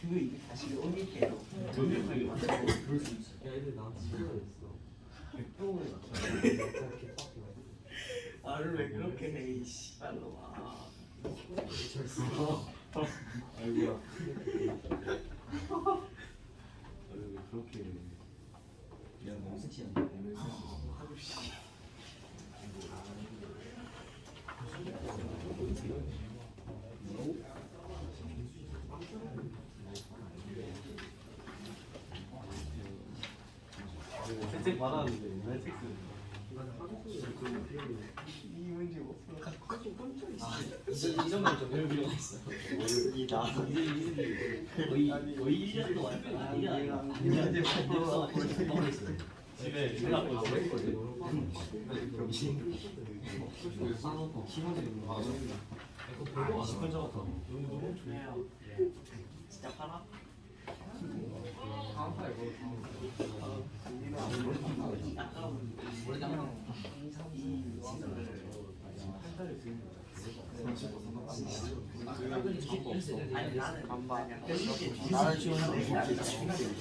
그 이게 사실 올릴게요. 그럴 수 있어. 야, 애들 나한테 싫어했어. 백종원에 맞춰. 말을 왜 그렇게 해? 이 씨발로 와. 아이고야. 왜 그렇게 해? 야, 너무 섹시한데. 아유 씨. 책 받았는데 옛날 책 쓰는 이 문제 없어. 갖고 깜짝 있어. 이 정도는 좀 배울 필요가 있어. 이다. 거의 1년 동안 1년 집에 생각보다 오래 했거든. 싸놓고 심어지는 거 맞아. 그 별거 안 시컬 잡았다. 너무 좋네요. 진짜 팔아? 다음 달에 뭐 아까 우리 그냥 한 달에 쓰는 아니 나는 반반. 나는 지원하는데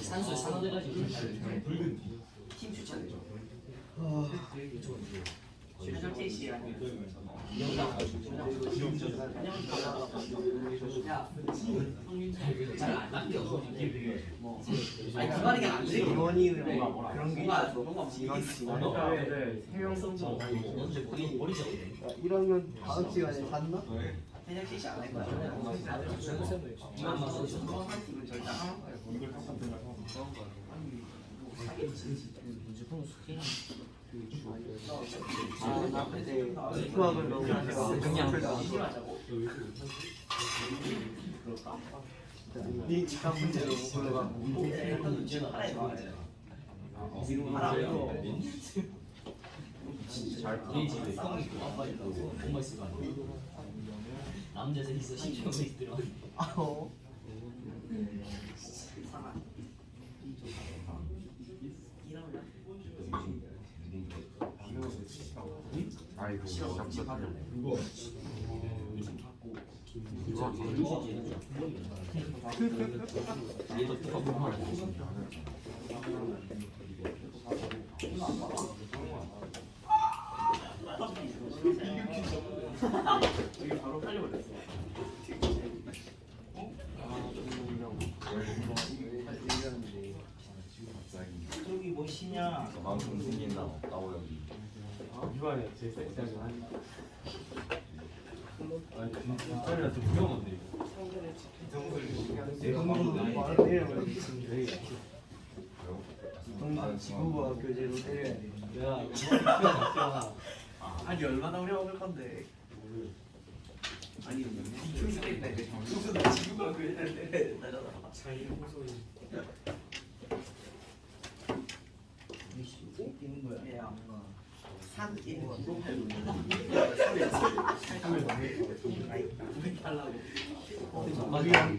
산소에 산화돼가지고 팀 추천해줘. 최종 제시 아니면 잘안 낚여. 아니 그 말이 안 돼. 이원이는 막 그런 게 있어서 뭔가 해명성 좀 언제 머리 잡고 1학년 다음 시간에 잤나? 최종 제시 안 할 거야. 이만 맞춰. 한 팀은 절대 안 할 거야. 무조건 숙제야. 나 그때 수학을 너무 네 집합 문제로 불러가고 우리 집에 형이 있고 아빠 있고 엄마 있을 거 아니야. 남자 셋 있어. 신경 셋 있더라. 아이고 섭섭하네. 얘도 똑같고 이게 바로 팔려버렸어. 저기 뭐 시냐? 마음 생긴다. 나오 여기. 이번에 제일 섹시하게 하니. 아니 진짜라 좀 위험한데 동반 지구과 교재로 때려야 돼. 야 이거 아니 얼마나 오래 먹을 건데? 아니 무슨 지구가 그래 나잖아. 자기 호소리 뛰는 거야. 예, 산 뛰는 거 또 팔고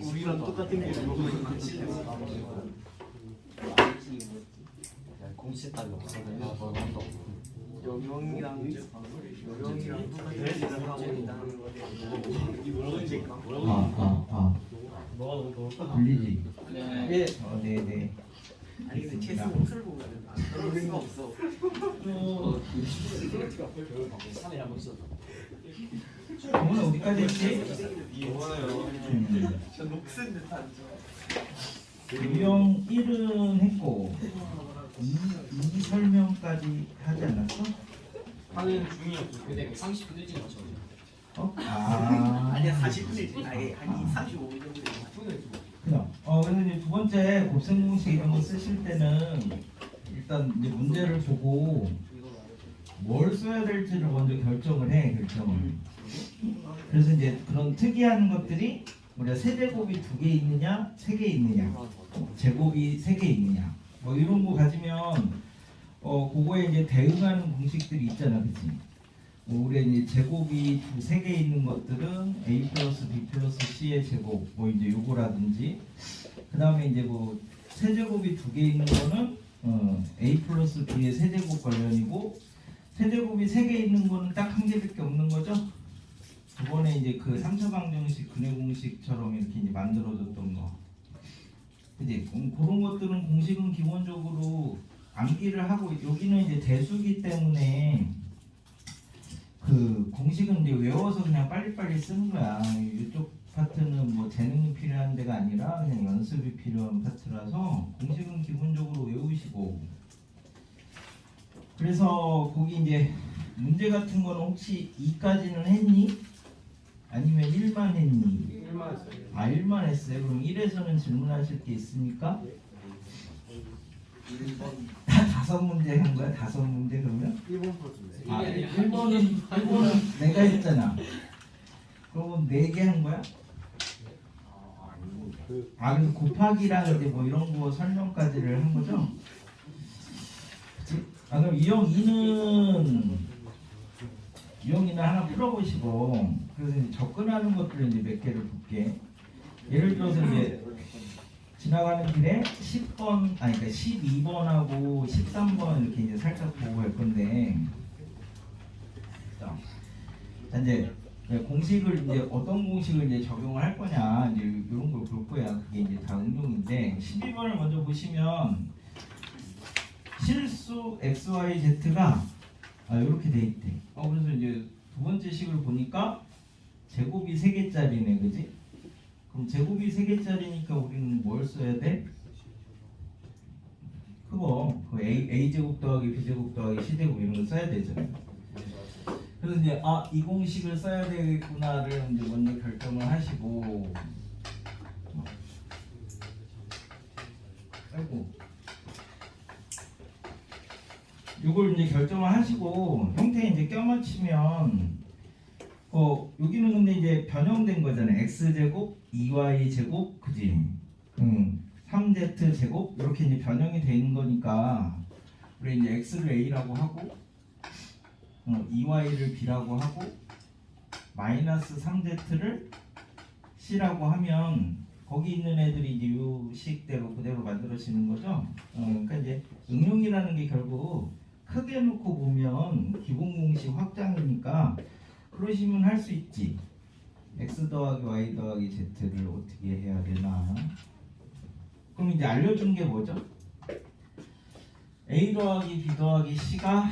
우리랑 똑같은 게 공시 따위 없어요. 여경이랑 똑같은 짓을 하고 있다는 거지. 뭐가 너무 더울까? 들리지? 예. 네네. 아니 근데 체스 옷을 보면 안 그럴 수가 없어. 3일 한번 있었다. 오늘 어디까지 했지? 이거요. 저 녹슨 듯한 유형 1은 했고 2 설명까지 하지 않았어? 하는 중이었죠. 근데 30분 일찍 맞춰. 어? 아니야 40분이지. 아니 35분 정도. 그냥 그래서 이제 두 번째 곱셈 공식 이런 거 쓰실 때는 일단 이제 문제를 보고 뭘 써야 될지를 먼저 결정을 해. 그래서 이제 그런 특이한 것들이 우리가 세제곱이 2개 있느냐 3개 있느냐 제곱이 3개 있느냐 뭐 이런 거 가지면 그거에 이제 대응하는 공식들이 있잖아. 그치? 뭐 우리가 이제 제곱이 3개 있는 것들은 a 플러스 b 플러스 c의 제곱 뭐 이제 요거라든지 그 다음에 이제 뭐 세제곱이 2개 있는 거는 a 플러스 b의 세제곱 관련이고 세제곱이 3개 있는 거는 딱 한 개밖에 없는 거죠. 저번에 이제 그 3차 방정식 근해 공식처럼 이렇게 이제 만들어졌던 거 그지? 그런 것들은 공식은 기본적으로 암기를 하고 여기는 이제 대수기 때문에 그 공식은 이제 외워서 그냥 빨리빨리 쓰는 거야. 이쪽 파트는 뭐 재능이 필요한 데가 아니라 그냥 연습이 필요한 파트라서 공식은 기본적으로 외우시고 그래서 거기 이제 문제 같은 거는 혹시 2까지는 했니? 아니면 1만 했니? 1만 했어요. 아 1만 했어요? 그럼 1에서는 질문하실 게 있습니까? 1번 다 5문제 한 거야? 5문제 그러면? 1번 풀었는데. 아 1번은 내가 했잖아. 그러면 4개 한 거야? 아 그래서 곱하기랑 이제 뭐 이런 거 설명까지를 한 거죠? 그치? 아 그럼 유형 2는 하나 풀어보시고 그래서 이제 접근하는 것들을 이제 몇 개를 볼게. 예를 들어서 이제 지나가는 길에 10번 아니 그러니까 12번하고 13번 이렇게 이제 살짝 보고 갈 건데 자 이제 공식을 이제 어떤 공식을 이제 적용을 할 거냐 이제 이런 걸 볼 거야. 그게 이제 다 응용인데 12번을 먼저 보시면 실수 x, y, z가 이렇게 돼 있대. 그래서 이제 두 번째 식을 보니까 제곱이 3개짜리네, 그지? 그럼 제곱이 3개짜리니까 우리는 뭘 써야 돼? 그거 그 a 제곱 더하기 b 제곱 더하기 c 제곱 이런 거 써야 되잖아요. 그래서 이제 이 공식을 써야 되겠구나를 이제 먼저 결정을 하시고 요걸 이제 결정을 하시고 형태에 이제 껴맞추면 여기는 근데 이제 변형된 거잖아요. x제곱 2y제곱 그지? 3z 제곱 이렇게 이제 변형이 돼 있는 거니까 우리 이제 x를 a라고 하고 2y를 b라고 하고 마이너스 3z를 c라고 하면 거기 있는 애들이 이제 요 식대로 그대로 만들어지는 거죠. 그러니까 이제 응용이라는 게 결국 크게 놓고 보면 기본 공식 확장이니까 그러시면 할 수 있지. x 더하기 y 더하기 z를 어떻게 해야 되나? 그럼 이제 알려준 게 뭐죠? a 더하기 b 더하기 c가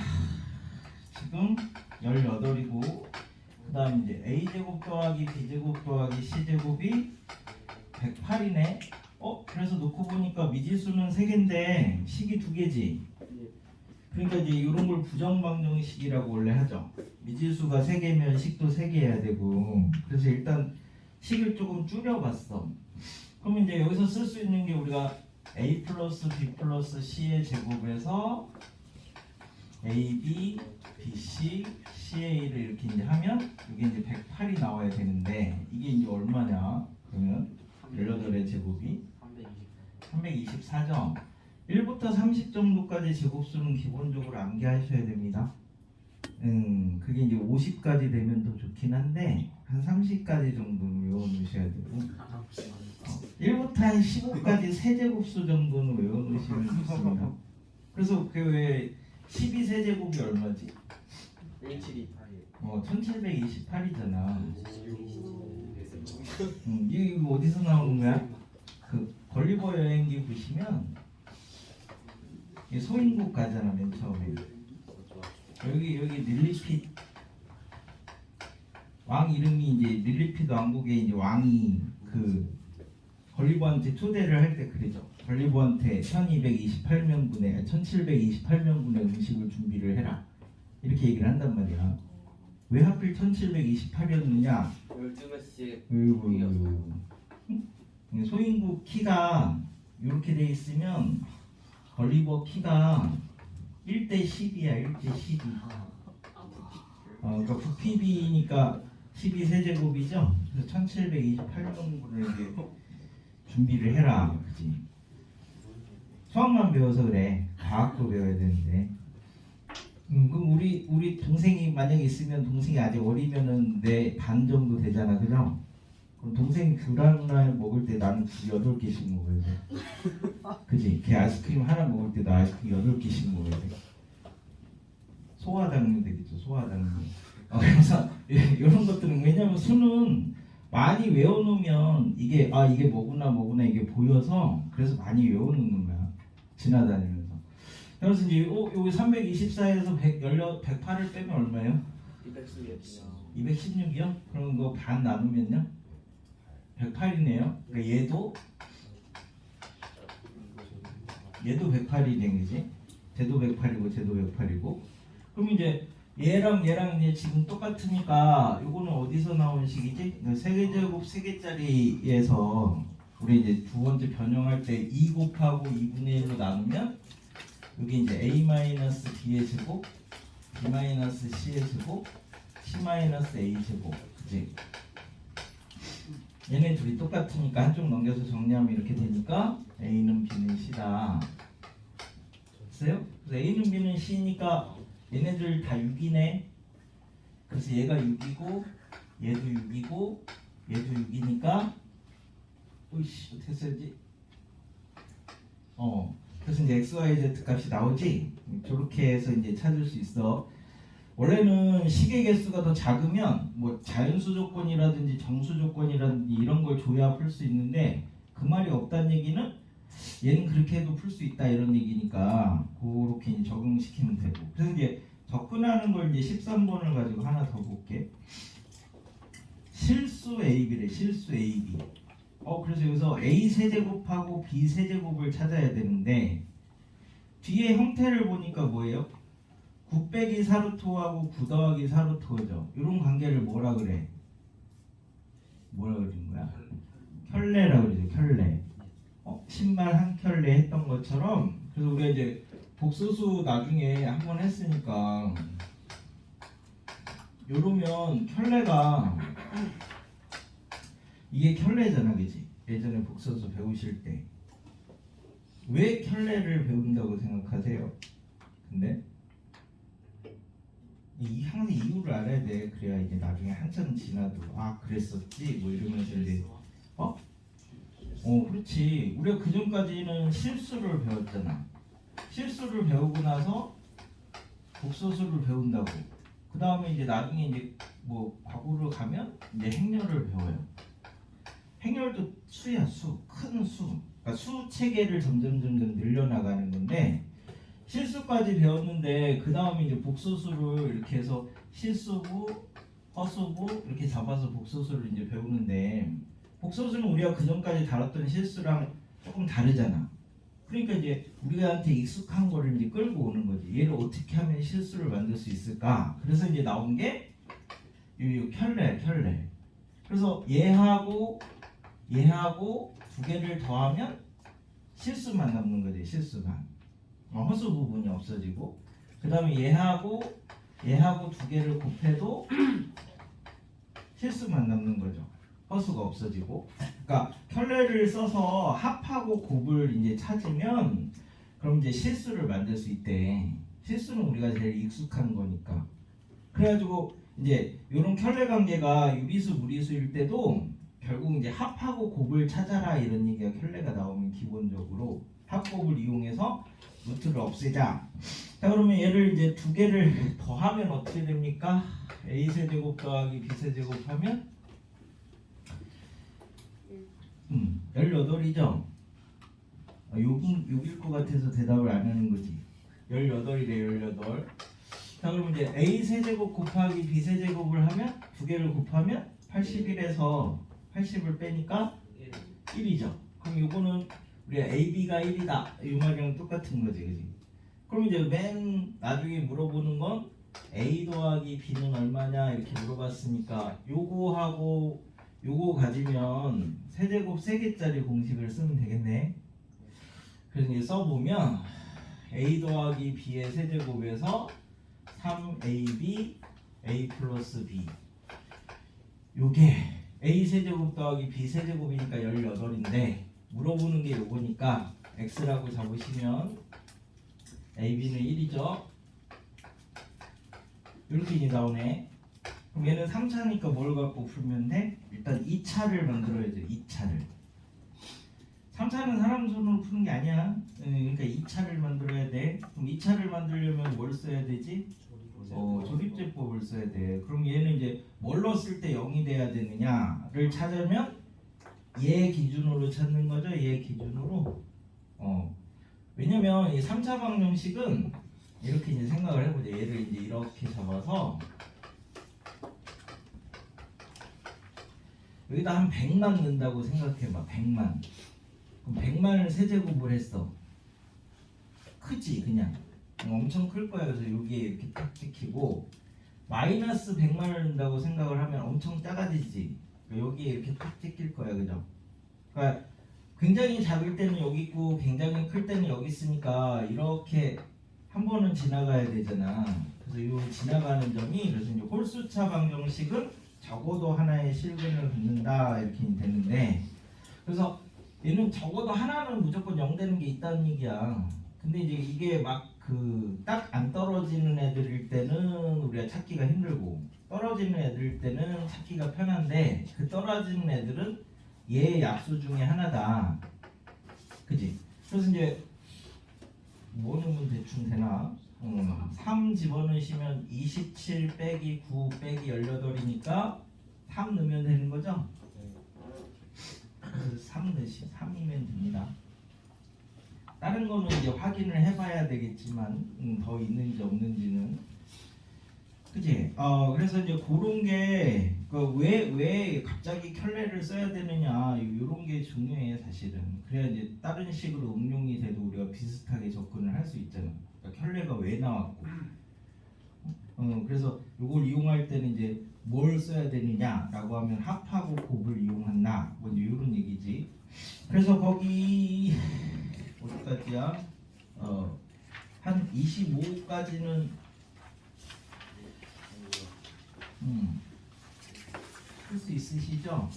지금 18이고 그 다음 이제 a제곱 더하기 b제곱 더하기 c제곱이 108이네. 그래서 놓고 보니까 미지수는 3개인데 식이 2개지. 그러니까 이제 이런 걸 부정방정식이라고 원래 하죠. 미지수가 3개면 식도 3개 해야 되고 그래서 일단 식을 조금 줄여봤어. 그러면 이제 여기서 쓸 수 있는 게 우리가 a 플러스 b 플러스 c의 제곱에서 ab, bc, ca를 이렇게 이제 하면 이게 이제 108이 나와야 되는데 이게 이제 얼마냐? 그러면 18의 제곱이 324점. 1부터 30 정도까지 제곱수는 기본적으로 암기하셔야 됩니다. 그게 이제 50까지 되면 더 좋긴 한데 한 30까지 정도는 외워놓으셔야 되고 1부터 한 15까지 세제곱수 정도는 외워놓으시면 좋습니다. 그래서 그 왜 12세제곱이 얼마지? 1728이잖아. 이거 어디서 나오는 거야? 그 걸리버 여행기 보시면 소인국 가잖아 맨 처음에. 여기 닐리핏 왕 이름이 이제 닐리핏 왕국의 이제 왕이 그 걸리버한테 초대를 할 때 그러죠. 걸리버한테 1228명분의 1728명분의 음식을 준비를 해라 이렇게 얘기를 한단 말이야. 왜 하필 1728이었느냐? 12개씩 소인국 키가 이렇게 돼 있으면 걸리버 키가 1대 10이야. 1대 12. 그러니까 부피비니까 12세제곱이죠. 그래서 1728명분을 이제 준비를 해라. 그치? 수학만 배워서 그래. 과학도 배워야 되는데. 그럼 우리 동생이 만약에 있으면 동생이 아직 어리면은 내 반 정도 되잖아, 그죠? 그럼 동생이 귤하나 먹을 때 나는 8개씩 먹어야 돼. 그지? 걔 아이스크림 하나 먹을 때 나 아이스크림 8개씩 먹어야 돼. 소화당뇨 되겠죠, 소화당뇨. 그래서 이런 것들은 왜냐면 수는 많이 외워놓으면 이게 이게 뭐구나 이게 보여서 그래서 많이 외워놓는 거야. 지나다니면서. 그래서 이제 여기 324에서 108을 빼면 얼마예요? 216이요? 그럼 이거 반 나누면요? 108이네요. 그러니까 얘도 108이 된 거지. 쟤도 108이고 쟤도 108이고. 그럼 이제 얘랑 이제 지금 똑같으니까 요거는 어디서 나온 식이지? 세개제곱 3개짜리에서 우리 이제 두 번째 변형할 때 2 곱하고 2분의 1로 나누면 여기 이제 a-b의 제곱, b-c의 제곱, c-a의 제곱. 그치? 얘네 둘이 똑같으니까 한쪽 넘겨서 정리하면 이렇게 되니까 a는 b는 c다. 됐어요? 그래서 a는 b는 c니까 얘네들 다 6이네. 그래서 얘가 6이고 얘도 6이고 얘도 6이니까 오이씨 어떻게 써야지? 그래서 이제 x, y, z 값이 나오지. 저렇게 해서 이제 찾을 수 있어. 원래는 식의 개수가 더 작으면 뭐 자연수 조건이라든지 정수 조건이라든지 이런 걸 줘야 풀 수 있는데 그 말이 없다는 얘기는 얘는 그렇게 해도 풀 수 있다 이런 얘기니까 그렇게 이제 적용시키면 되고. 그래서 이제 접근하는 걸 이제 13번을 가지고 하나 더 볼게. 실수 AB래. 실수 AB. 그래서 여기서 A 세제곱하고 B 세제곱을 찾아야 되는데 뒤에 형태를 보니까 뭐예요? 9 빼기 사루토하고 9 더하기 사루토죠. 이런 관계를 뭐라 그래? 뭐라 그러는 거야? 켤레라고 그러죠. 켤레. 신발 한 켤레 했던 것처럼. 그래서 우리가 이제 복소수 나중에 한번 했으니까 요러면 켤레가 이게 켤레잖아, 그지? 예전에 복소수 배우실 때 왜 켤레를 배운다고 생각하세요? 근데 항상 이유를 알아야 돼. 그래야 이제 나중에 한참 지나도 그랬었지 뭐 이러면서 이제 그렇지. 우리가 그 전까지는 실수를 배웠잖아. 실수를 배우고 나서 복소수를 배운다고. 그 다음에 이제 나중에 이제 뭐 과거로 가면 이제 행렬을 배워요. 행렬도 수야, 큰 수. 그러니까 수 체계를 점점 늘려나가는 건데 실수까지 배웠는데 그 다음에 이제 복소수를 이렇게 해서 실수부, 허수부 이렇게 잡아서 복소수를 이제 배우는데 복소수는 우리가 그 전까지 다뤘던 실수랑 조금 다르잖아. 그러니까 이제 우리한테 익숙한 거를 이제 끌고 오는 거지. 얘를 어떻게 하면 실수를 만들 수 있을까? 그래서 이제 나온 게 이 켤레. 그래서 얘하고 두 개를 더하면 실수만 남는 거지. 실수만. 허수 부분이 없어지고 그 다음에 얘하고 두 개를 곱해도 실수만 남는 거죠. 허수가 없어지고. 그러니까 켤레를 써서 합하고 곱을 이제 찾으면 그럼 이제 실수를 만들 수 있대. 실수는 우리가 제일 익숙한 거니까. 그래가지고 이제 이런 켤레 관계가 유리수 무리수일 때도 결국 이제 합하고 곱을 찾아라 이런 얘기가 켤레가 나오면 기본적으로 합곱을 이용해서 루트를 없애자. 자 그러면 얘를 이제 두 개를 더하면 어떻게 됩니까? A 세제곱 더하기 B 세제곱 하면 18이죠? 6일 것 같아서 대답을 안 하는 거지. 18이래 18. 자 그러면 이제 A 세제곱 곱하기 B 세제곱을 하면 두 개를 곱하면 81에서 80을 빼니까 1이죠. 그럼 요거는 우리가 AB가 1이다 이 말이랑 똑같은 거지, 그지? 그럼 이제 맨 나중에 물어보는 건 A 더하기 B는 얼마냐 이렇게 물어봤으니까 요거하고 요거 가지면 세제곱 3개짜리 공식을 쓰면 되겠네. 그래서 이제 써보면 A 더하기 B의 세제곱에서 3AB A 플러스 B 요게 A 세제곱 더하기 B 세제곱이니까 18인데 물어보는 게 요거니까 X라고 잡으시면 AB는 1이죠. 이렇게 이제 나오네. 그럼 얘는 3차니까 뭘 갖고 풀면 돼? 일단 2차를 만들어야죠. 2차를. 3차는 사람 손으로 푸는 게 아니야. 그러니까 2차를 만들어야 돼. 그럼 2차를 만들려면 뭘 써야 되지? 조립제법을 써야 돼. 그럼 얘는 이제 뭘로 쓸 때 0이 돼야 되느냐를 찾으면 얘 기준으로 찾는 거죠. 얘 기준으로. 왜냐면 이 3차 방정식은 이렇게 이제 생각을 해보자. 얘를 이제 이렇게 잡아서 여기다 한 100만 넣는다고 생각해봐. 100만. 그럼 100만을 세제곱을 했어. 크지 그냥. 엄청 클 거야. 그래서 여기에 이렇게 딱 찍히고 마이너스 100만을 넣는다고 생각을 하면 엄청 작아지지. 그러니까 여기에 이렇게 딱 찍힐 거야. 그죠? 그러니까 굉장히 작을 때는 여기 있고 굉장히 클 때는 여기 있으니까 이렇게 한 번은 지나가야 되잖아. 그래서 이 지나가는 점이 그래서 이제 홀수차 방정식은 적어도 하나의 실근을 갖는다 이렇게 되는데 그래서 얘는 적어도 하나는 무조건 0 되는 게 있다는 얘기야. 근데 이제 이게 막 그 딱 안 떨어지는 애들일 때는 우리가 찾기가 힘들고 떨어지는 애들일 때는 찾기가 편한데 그 떨어지는 애들은 얘의 약수 중에 하나다. 그지? 그래서 이제 뭐 넣으면 대충 되나? 3 집어넣으시면 27 빼기 9 빼기 18이니까 3 넣으면 되는 거죠? 그래서 3이면 됩니다. 다른 거는 이제 확인을 해봐야 되겠지만 더 있는지 없는지는 그지? 그래서 이제 그런 게 왜 갑자기 켤레를 써야 되느냐 이런 게 중요해 사실은. 그래야 이제 다른 식으로 응용이 돼도 우리가 비슷하게 접근을 할 수 있잖아. 그러니까 켤레가 왜 나왔고. 그래서 이걸 이용할 때는 이제 뭘 써야 되느냐라고 하면 합하고 곱을 이용한다. 뭐 이제 이런 얘기지. 그래서 거기 어디까지야? 한 25까지는 쓸 수 있으시죠?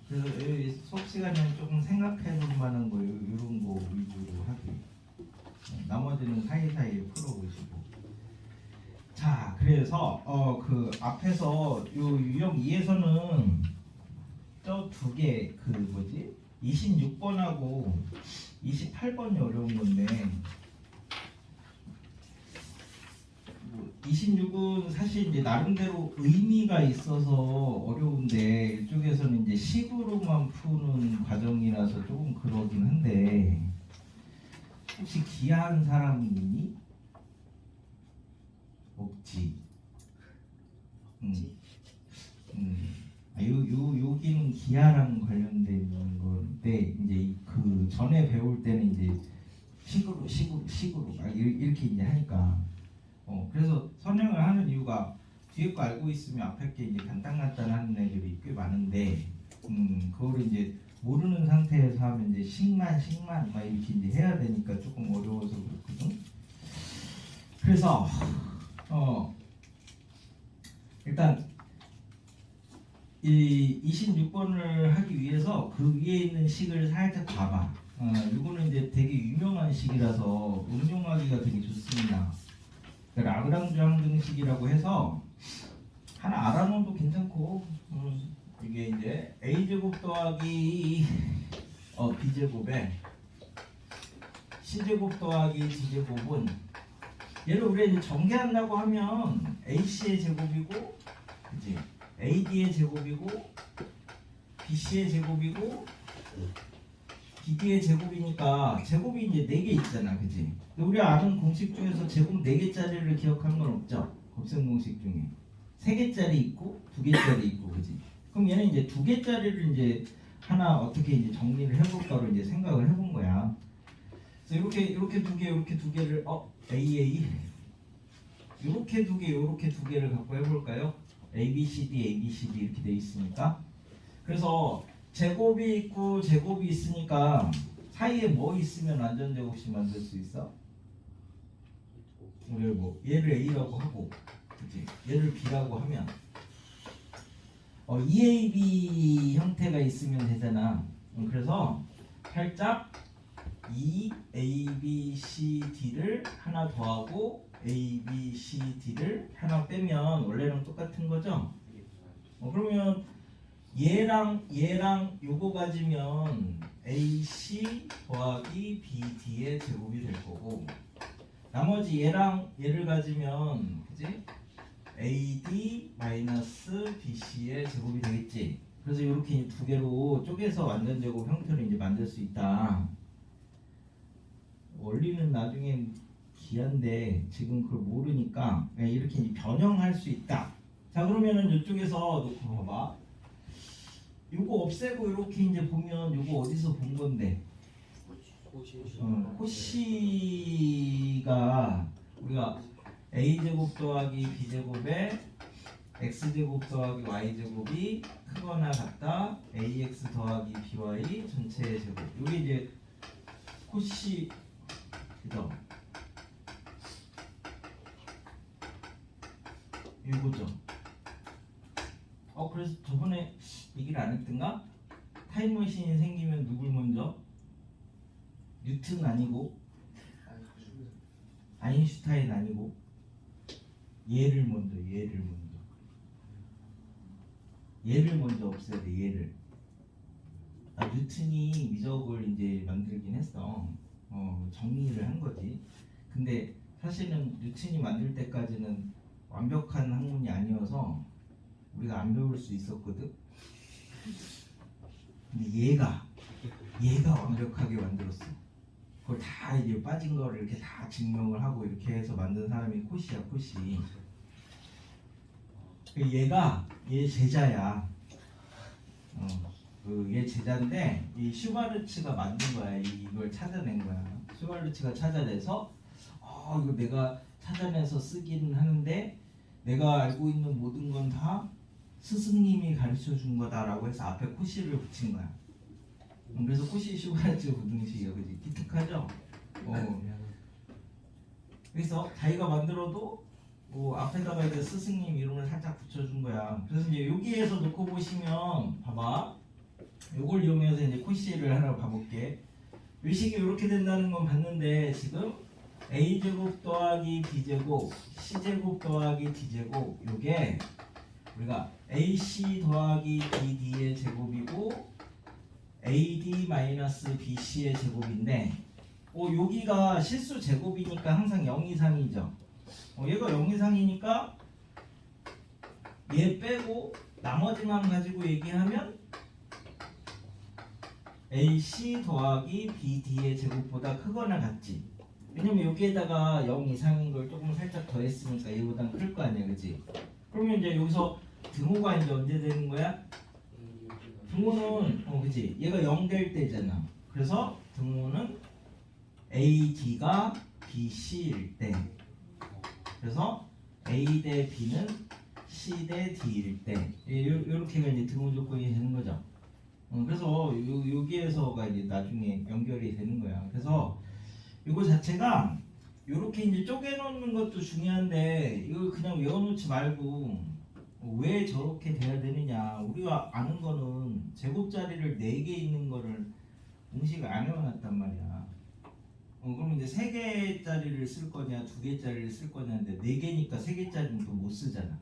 그래서 여기 수업 시간에는 조금 생각해 볼 만한 거 이런 거 위주로 하기. 나머지는 사이사이에 풀어보시고. 자, 그래서 그 앞에서 요 유형 2에서는 저 두 개 그 뭐지? 26번하고 28번이 어려운 건데 26은 사실 이제 나름대로 의미가 있어서 어려운데 이쪽에서는 이제 식으로만 푸는 과정이라서 조금 그러긴 한데 혹시 기하한 사람 있니? 없지. 여기는 기하랑 관련된 건데 이제 그 전에 배울 때는 이제 식으로 막 이렇게 이제 하니까 그래서 선행을 하는 이유가 뒤에 거 알고 있으면 앞에 게 이제 간단하는 애들이 꽤 많은데 그거를 이제 모르는 상태에서 하면 이제 식만 막 이렇게 이제 해야 되니까 조금 어려워서 그렇거든. 그래서 일단 이 26번을 하기 위해서 그 위에 있는 식을 살짝 봐봐. 이거는 이제 되게 유명한 식이라서 응용하기가 되게 좋습니다. 라그랑주 항등식이라고 해서 하나 알아놓어도 괜찮고 이게 이제 a제곱 더하기 b제곱에 c제곱 더하기 d제곱은 얘를 우리가 이제 전개한다고 하면 ac의 제곱이고 그치? ad의 제곱이고 bc의 제곱이고 bd의 제곱이니까 제곱이 이제 4개 있잖아. 그치? 우리 아는 공식 중에서 제곱 4개짜리를 기억하는 건 없죠? 곱셈 공식 중에 3개짜리 있고 2개짜리 있고 그치? 그럼 얘는 이제 2개짜리를 이제 하나 어떻게 이제 정리를 해볼까로 이제 생각을 해본 거야. 그래서 이렇게 두 개를 AA 이렇게 두 개를 갖고 해볼까요? ABCD 이렇게 돼 있으니까. 그래서 제곱이 있고 제곱이 있으니까 사이에 뭐 있으면 완전 제곱식 만들 수 있어? 우리 뭐 얘를 A라고 하고, 그치? 얘를 B라고 하면 2AB 형태가 있으면 되잖아. 그래서 살짝 2ABCD를 하나 더하고 ABCD를 하나 빼면 원래랑 똑같은 거죠? 그러면 얘랑 요거 가지면 AC 더하기 BD의 제곱이 될 거고 나머지 얘랑 얘를 가지면 그지? AD 마이너스 BC의 제곱이 되겠지. 그래서 이렇게 두 개로 쪼개서 완전 제곱 형태를 이제 만들 수 있다. 원리는 나중에 기한데 지금 그걸 모르니까 그냥 이렇게 이제 변형할 수 있다. 자 그러면은 이쪽에서 놓고 봐봐. 요거 없애고 이렇게 이제 보면 요거 어디서 본 건데? 코시가 우리가 a제곱 더하기 b제곱에 x제곱 더하기 y제곱이 크거나 같다. ax 더하기 by 전체의 제곱. 요게 이제 코시 그죠? 이거죠. 그래서 저번에 얘기를 안 했던가? 타임머신이 생기면 누굴 먼저? 뉴튼 아니고 아인슈타인 아니고 얘를 먼저 없애야 돼. 얘를. 뉴튼이 미적을 이제 만들긴 했어. 정리를 한 거지. 근데 사실은 뉴튼이 만들 때까지는 완벽한 학문이 아니어서 우리가 안 배울 수 있었거든. 근데 얘가 완벽하게 만들었어. 그걸 다 이제 빠진 거를 이렇게 다 증명을 하고 이렇게 해서 만든 사람이 코시야, 코시. 얘 제자야. 얘 제자인데 이 슈바르츠가 만든 거야. 이걸 찾아낸 거야. 슈바르츠가 찾아내서 이거 내가 찾아내서 쓰기는 하는데 내가 알고 있는 모든 건 다 스승님이 가르쳐 준 거다라고 해서 앞에 코시를 붙인 거야. 그래서 코시 슈바르츠 부등식이야, 그지? 기특하죠? 그래서 자기가 만들어도 앞에다가 이제 스승님 이름을 살짝 붙여준 거야. 그래서 이제 여기에서 놓고 보시면 봐봐. 요걸 이용해서 이제 코시를 하나 봐볼게. 의식이 이렇게 된다는 건 봤는데 지금 a제곱 더하기 b제곱 c제곱 더하기 d제곱 요게 우리가 ac 더하기 bd의 제곱이고 ad 마이너스 bc의 제곱인데 여기가 실수 제곱이니까 항상 0 이상이죠. 얘가 0 이상이니까 얘 빼고 나머지만 가지고 얘기하면 AC 더하기 BD의 제곱보다 크거나 같지. 왜냐면 여기에다가 0 이상인 걸 조금 살짝 더했으니까 얘보단 클 거 아니야, 그치? 그러면 이제 여기서 등호가 이제 언제 되는 거야? 등호는 그치? 얘가 0 될 때잖아. 그래서 등호는 AD가 BC일 때, 그래서 A 대 B는 C 대 D일 때, 이렇게가 이제 등호 조건이 되는 거죠. 그래서 여기에서가 이제 나중에 연결이 되는 거야. 그래서 이거 자체가 이렇게 이제 쪼개놓는 것도 중요한데 이거 그냥 외워놓지 말고 왜 저렇게 돼야 되느냐. 우리가 아는 거는 제곱자리를 4개 있는 거를 공식을 안 외워놨단 말이야. 그럼 이제 3개짜리를 쓸 거냐 2개짜리를 쓸 거냐인데 4개니까 3개짜리는 또 못 쓰잖아.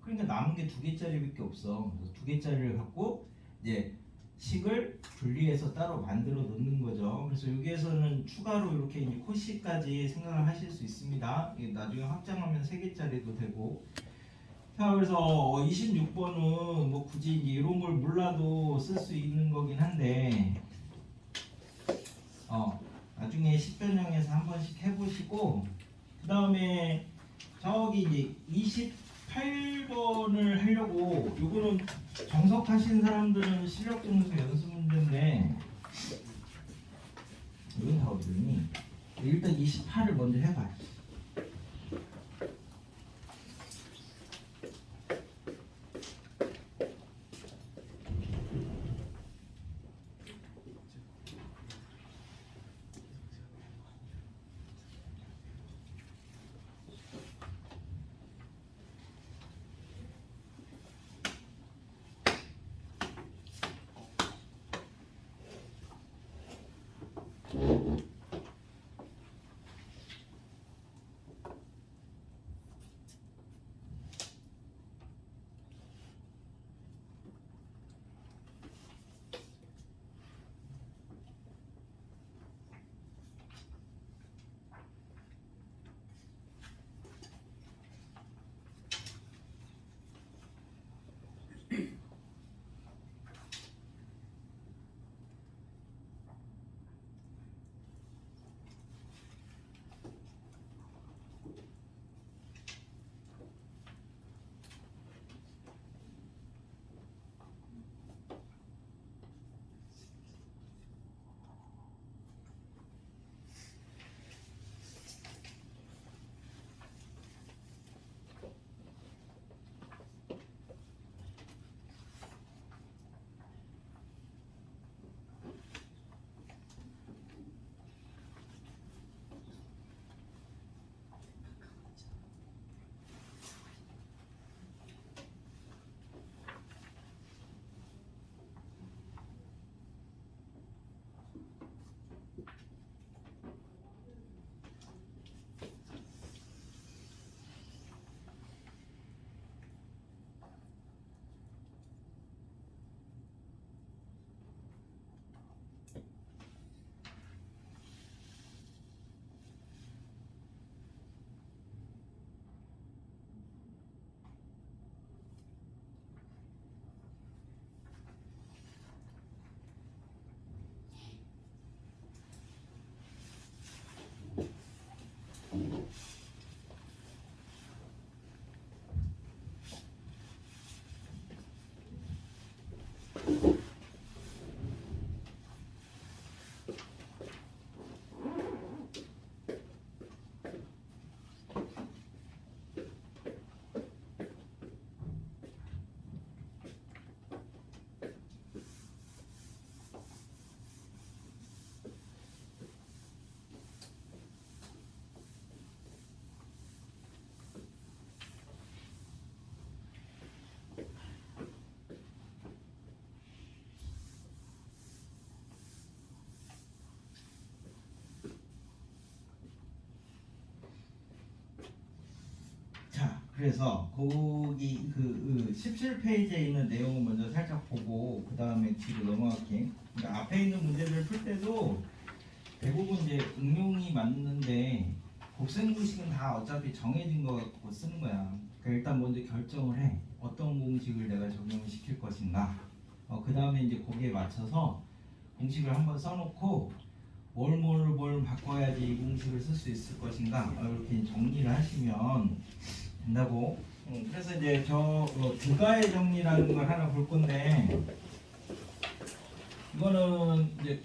그러니까 남은 게 2개짜리밖에 없어. 그래서 2개짜리를 갖고 이제 식을 분리해서 따로 만들어 놓는 거죠. 그래서 여기에서는 추가로 이렇게 이제 코시까지 생각을 하실 수 있습니다. 나중에 확장하면 3개짜리도 되고. 자, 그래서 26번은 뭐 굳이 이제 이런 걸 몰라도 쓸 수 있는 거긴 한데 나중에 10변형에서 한 번씩 해보시고 그 다음에 저기 이제 28번을 하려고 요거는 정석하신 사람들은 실력점수 연습 문제인데 이건 다 어디니? 일단 28을 먼저 해봐. 그래서 거기 그 17페이지에 있는 내용을 먼저 살짝 보고 그 다음에 뒤로 넘어갈게. 그러니까 앞에 있는 문제를 풀 때도 대부분 이제 응용이 맞는데 곱셈 공식은 다 어차피 정해진 거 갖고 쓰는 거야. 그러니까 일단 먼저 결정을 해. 어떤 공식을 내가 적용을 시킬 것인가. 그 다음에 이제 거기에 맞춰서 공식을 한번 써놓고 뭘 바꿔야지 이 공식을 쓸 수 있을 것인가 이렇게 정리를 하시면 된다고. 그래서 이제 저 부가의 정리라는 걸 하나 볼 건데 이거는 이제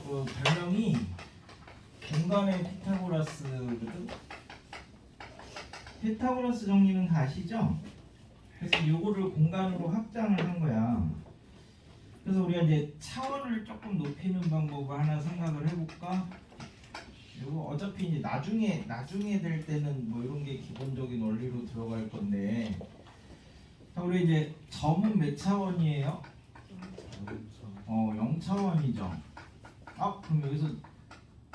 별명이 공간의 피타고라스거든. 피타고라스 정리는 다 아시죠? 그래서 요거를 공간으로 확장을 한 거야. 그래서 우리가 이제 차원을 조금 높이는 방법을 하나 생각을 해볼까? 이거 어차피 이제 나중에 될 때는 뭐 이런 게 기본적인 원리로 들어갈 건데, 자 우리 이제 점은 몇 차원이에요? 0차원이죠. 그럼 여기서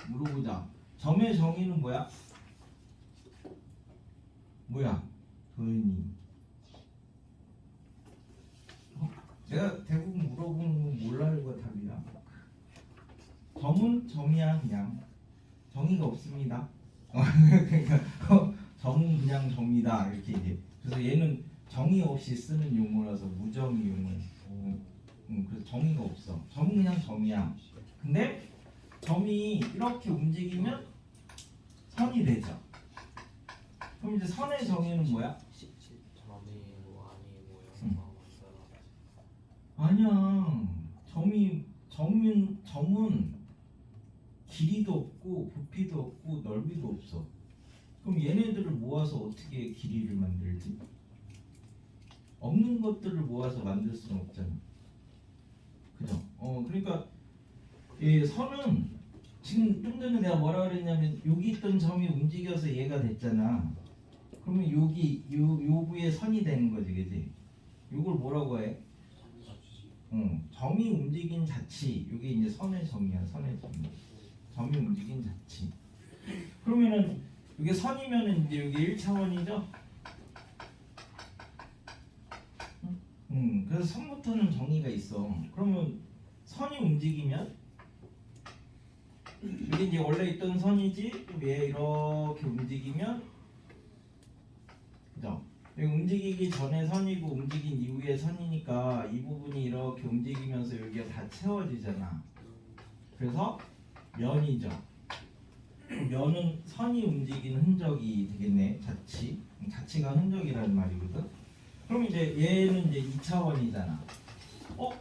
물어보자. 점의 정의는 뭐야? 도현이. 내가 대부분 물어보는 건 몰라 이거 답이야. 점은 점이야 그냥. 정의가 없습니다. 그러니까 점은 그냥 점이다 이렇게 이제. 그래서 얘는 정의 없이 쓰는 용어라서 무정의 용어. 그래서 정의가 없어. 점은 그냥 점이야. 근데 점이 이렇게 움직이면 선이 되죠. 그럼 이제 선의 정의는 뭐야? 아니야. 점은 길이도 없고 부피도 없고 넓이도 없어. 그럼 얘네들을 모아서 어떻게 길이를 만들지? 없는 것들을 모아서 만들 수는 없잖아. 그죠? 그러니까 이 선은 지금 좀 전에 내가 뭐라 그랬냐면 여기 있던 점이 움직여서 얘가 됐잖아. 그러면 여기 요구의 선이 되는 거지, 그지? 요걸 뭐라고 해? 점이 움직인 자치. 이게 이제 선의 점이야, 선의 점. 점이 움직인 자치. 그러면은 이게 선이면은 이제 여기 1차원이죠? 그래서 선부터는 정의가 있어. 그러면 선이 움직이면 이게 이제 원래 있던 선이지. 얘 이렇게 움직이면, 그죠? 움직이기 전에 선이고 움직인 이후에 선이니까 이 부분이 이렇게 움직이면서 여기가 다 채워지잖아. 그래서 면이죠. 면은 선이 움직이는 흔적이 되겠네. 자치가 흔적이라는 말이거든. 그럼 이제 얘는 이제 2차원이잖아.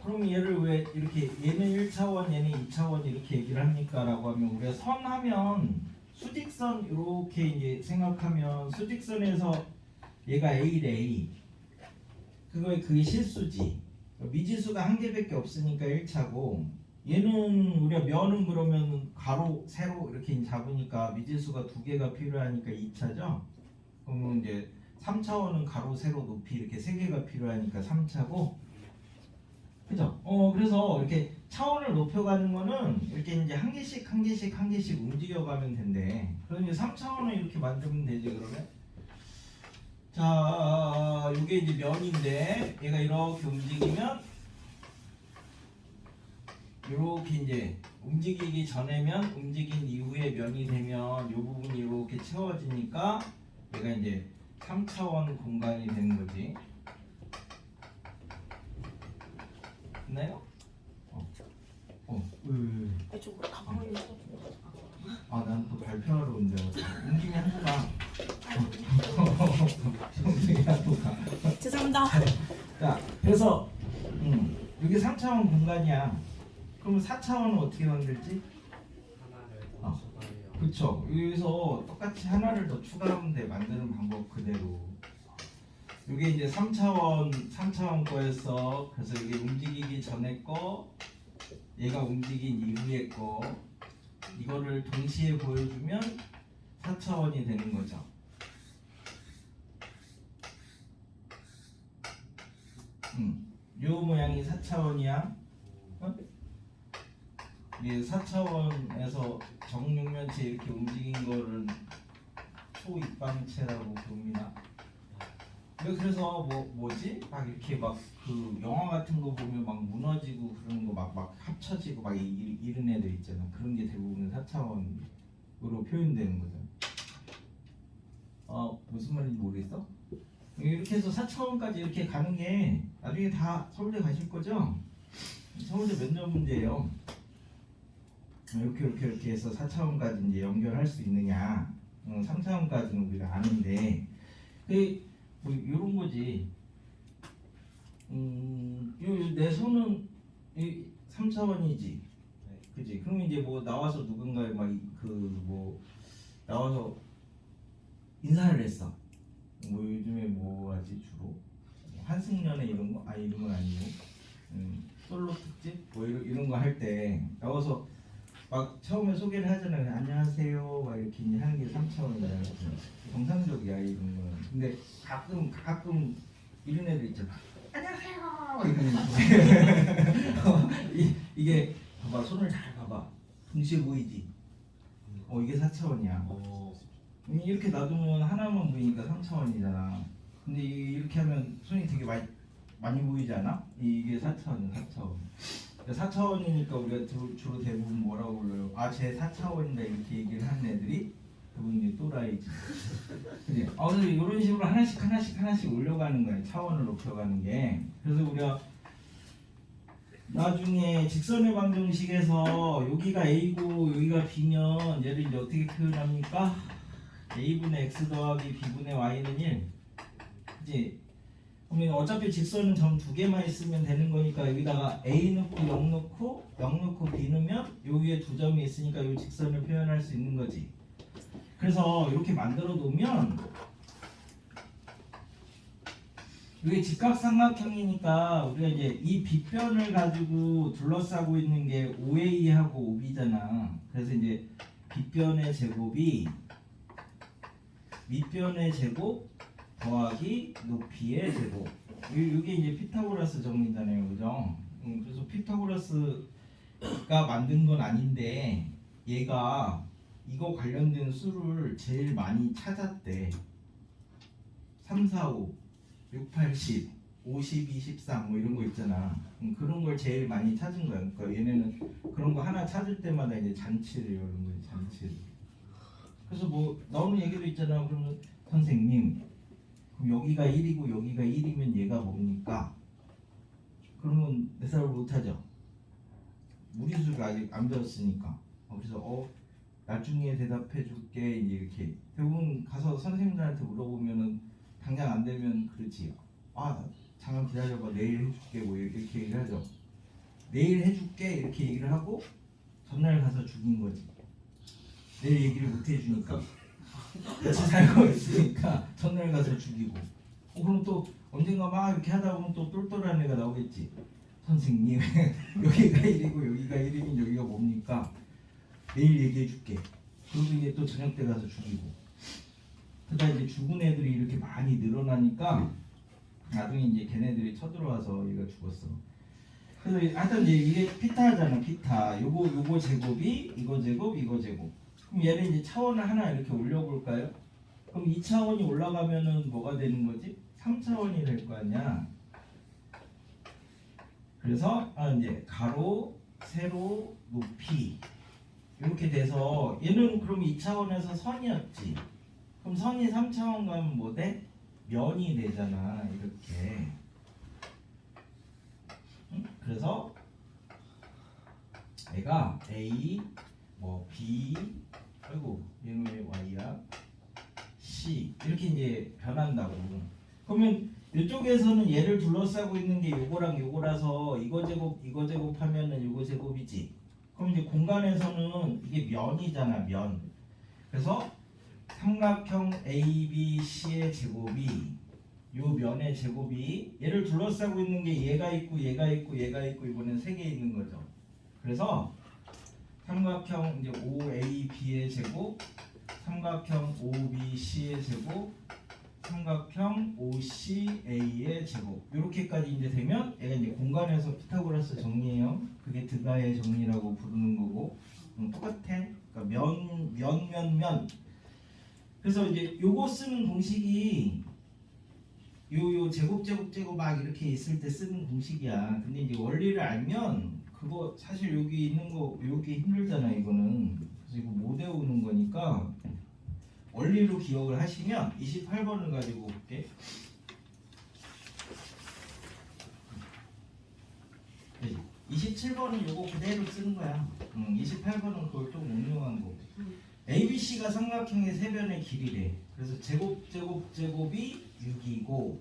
그럼 얘를 왜 이렇게 얘는 1차원, 얘는 2차원 이렇게 얘기를 합니까? 라고 하면 우리가 선 하면 수직선 이렇게 이제 생각하면 수직선에서 얘가 A래. 그게 실수지. 미지수가 한 개밖에 없으니까 1차고, 얘는 우리가 면은 그러면 가로, 세로 이렇게 잡으니까 미지수가 2개가 필요하니까 2차죠. 그러면 이제 3차원은 가로, 세로, 높이 이렇게 3개가 필요하니까 3차고, 그죠? 그래서 이렇게 차원을 높여가는 거는 이렇게 이제 한 개씩 움직여가면 된대. 그럼 이제 3차원을 이렇게 만들면 되지, 그러면? 자, 이게 이제 면인데 얘가 이렇게 움직이면 이렇게 이제 움직이기 전에 면, 움직인 이후에 면이 되면 이 부분이 이렇게 채워지니까 얘가 이제 3차원 공간이 되는 거지. 됐나요? 저 가방을 난 또 발표하러 온대. 옮기면 한번 가. 옮기면 또 가. 죄송합니다. 자, 그래서 여기 3차원 공간이야. 그러면 4차원은 어떻게 만들지? 그쵸. 여기서 똑같이 하나를 더 추가하면 돼. 만드는 방법 그대로. 이게 이제 3차원 거였어. 그래서 이게 움직이기 전에 거, 얘가 움직인 이후의 거, 이거를 동시에 보여주면 4차원이 되는 거죠. 요 모양이 4차원이야. 이게 4차원에서 정육면체 이렇게 움직인 거를 초입방체라고 부릅니다. 그래서 뭐지? 막 이렇게 막 그 영화 같은 거 보면 막 무너지고 그런 거 막 합쳐지고 막 이런 애들 있잖아. 그런 게 대부분 4차원으로 표현되는 거죠. 무슨 말인지 모르겠어? 이렇게 해서 4차원까지 이렇게 가는 게 나중에 다 서울대 가실 거죠? 서울대 면접 문제예요. 이렇게 해서 4차원까지 이제 연결할 수 있느냐? 3차원까지는 우리가 아는데 뭐 이런 거지. 내 손은 3차원이지. 그지? 그럼 이제 뭐 나와서 누군가 나와서 인사를 했어. 뭐 요즘에 뭐 하지 주로 한승연애 이런 거? 이런 건 아니고 솔로 특집 뭐 이런 거 할 때 나와서 막 처음에 소개를 하잖아요. 안녕하세요 막 이렇게 하는 게 3차원이잖아요. 정상적이야 이런 건. 근데 가끔 이런 애들 있잖아. 안녕하세요 막 이러는 거. 이게 봐봐, 손을 잘 봐봐. 동시에 보이지? 이게 4차원이야. 이렇게 놔두면 하나만 보이니까 3차원이잖아. 근데 이렇게 하면 손이 되게 많이 보이지 않아? 이게 4차원이야, 4차원. 4차원이니까 우리가 주로 대부분 뭐라고 불러요? 제 4차원이다 이렇게 얘기를 하는 애들이 대부분 이제 또라이지. 그지? 그래서 이런 식으로 하나씩 올려가는 거야. 차원을 높여가는 게. 그래서 우리가 나중에 직선의 방정식에서 여기가 A고 여기가 B면 얘를 이제 어떻게 표현합니까? A분의 X 더하기 B분의 Y는 1. 그치? 그러면 어차피 직선은 점 두 개만 있으면 되는 거니까 여기다가 A 넣고 0 넣고 B 넣으면 여기에 두 점이 있으니까 이 직선을 표현할 수 있는 거지. 그래서 이렇게 만들어 놓으면 이게 직각삼각형이니까 우리가 이제 이 빗변을 가지고 둘러싸고 있는 게 OA하고 OB잖아. 그래서 이제 빗변의 제곱이 밑변의 제곱 더하기 높이의 제곱. 이게 이제 피타고라스 정리잖아요, 그죠? 그래서 피타고라스가 만든 건 아닌데 얘가 이거 관련된 수를 제일 많이 찾았대. 3, 4, 5, 6, 8, 10, 50, 23 뭐 이런 거 있잖아. 그런 걸 제일 많이 찾은 거야. 그러니까 얘네는 그런 거 하나 찾을 때마다 이제 잔치를 이런 거지, 잔치를. 그래서 뭐 나오는 얘기도 있잖아. 그러면 선생님, 그럼 여기가 1이고 여기가 1이면 얘가 뭡니까? 그러면 대답을 못하죠. 무리수를 아직 안 배웠으니까. 그래서 나중에 대답해 줄게 이제 이렇게 대부분 가서 선생님들한테 물어보면은 당장 안 되면 그렇지. 잠깐 기다려봐 내일 해줄게 뭐 이렇게 얘기를 하죠. 내일 해줄게 이렇게 얘기를 하고 전날 가서 죽인 거지. 내일 얘기를 못 해주니까 같이 살고 있으니까 전날 가서 죽이고. 그럼 또 언젠가 막 이렇게 하다 보면 또 똘똘한 애가 나오겠지. 선생님 여기가 1이고 여기가 1이면 여기가 뭡니까? 내일 얘기해 줄게. 그리고 이제 또 저녁 때 가서 죽이고. 그러다 이제 죽은 애들이 이렇게 많이 늘어나니까 나중에 이제 걔네들이 쳐들어와서 얘가 죽었어. 그래서 하여튼 이제 이게 피타잖아, 피타. 요거 제곱이 이거 제곱 이거 제곱. 그럼 얘를 이제 차원을 하나 이렇게 올려볼까요? 그럼 2차원이 올라가면은 뭐가 되는 거지? 3차원이 될 거 아니야. 그래서 이제 가로, 세로, 높이 이렇게 돼서 얘는 그럼 2차원에서 선이었지. 그럼 선이 3차원 가면 뭐 돼? 면이 되잖아. 이렇게. 그래서 얘가 A, 뭐 B, 아이고 얘는 왜 Y야? C 이렇게 이제 변한다고. 그러면 이쪽에서는 얘를 둘러싸고 있는 게 요거랑 요거라서 이거 제곱 하면은 요거 제곱이지. 그럼 이제 공간에서는 이게 면이잖아, 면. 그래서 삼각형 ABC의 제곱이 요 면의 제곱이 얘를 둘러싸고 있는 게 얘가 있고 얘가 있고 얘가 있고 이번엔 3개 있는 거죠. 그래서 삼각형 이제 OAB의 제곱, 삼각형 OBC의 제곱, 삼각형 OCA의 제곱 이렇게까지 이제 되면 얘가 이제 공간에서 피타고라스 정리해요. 그게 드가의 정리라고 부르는 거고 똑같아. 그러니까 면. 그래서 이제 요거 쓰는 공식이 요 제곱 막 이렇게 있을 때 쓰는 공식이야. 근데 이제 원리를 알면 그거 사실 여기 있는 거 여기 힘들잖아 이거는. 그래서 이거 못 외우는 거니까 원리로 기억을 하시면 28번을 가지고 볼게. 27번은 요거 그대로 쓰는 거야. 28번은 그걸 좀 응용한 거고. ABC가 삼각형의 세 변의 길이래. 그래서 제곱이 6이고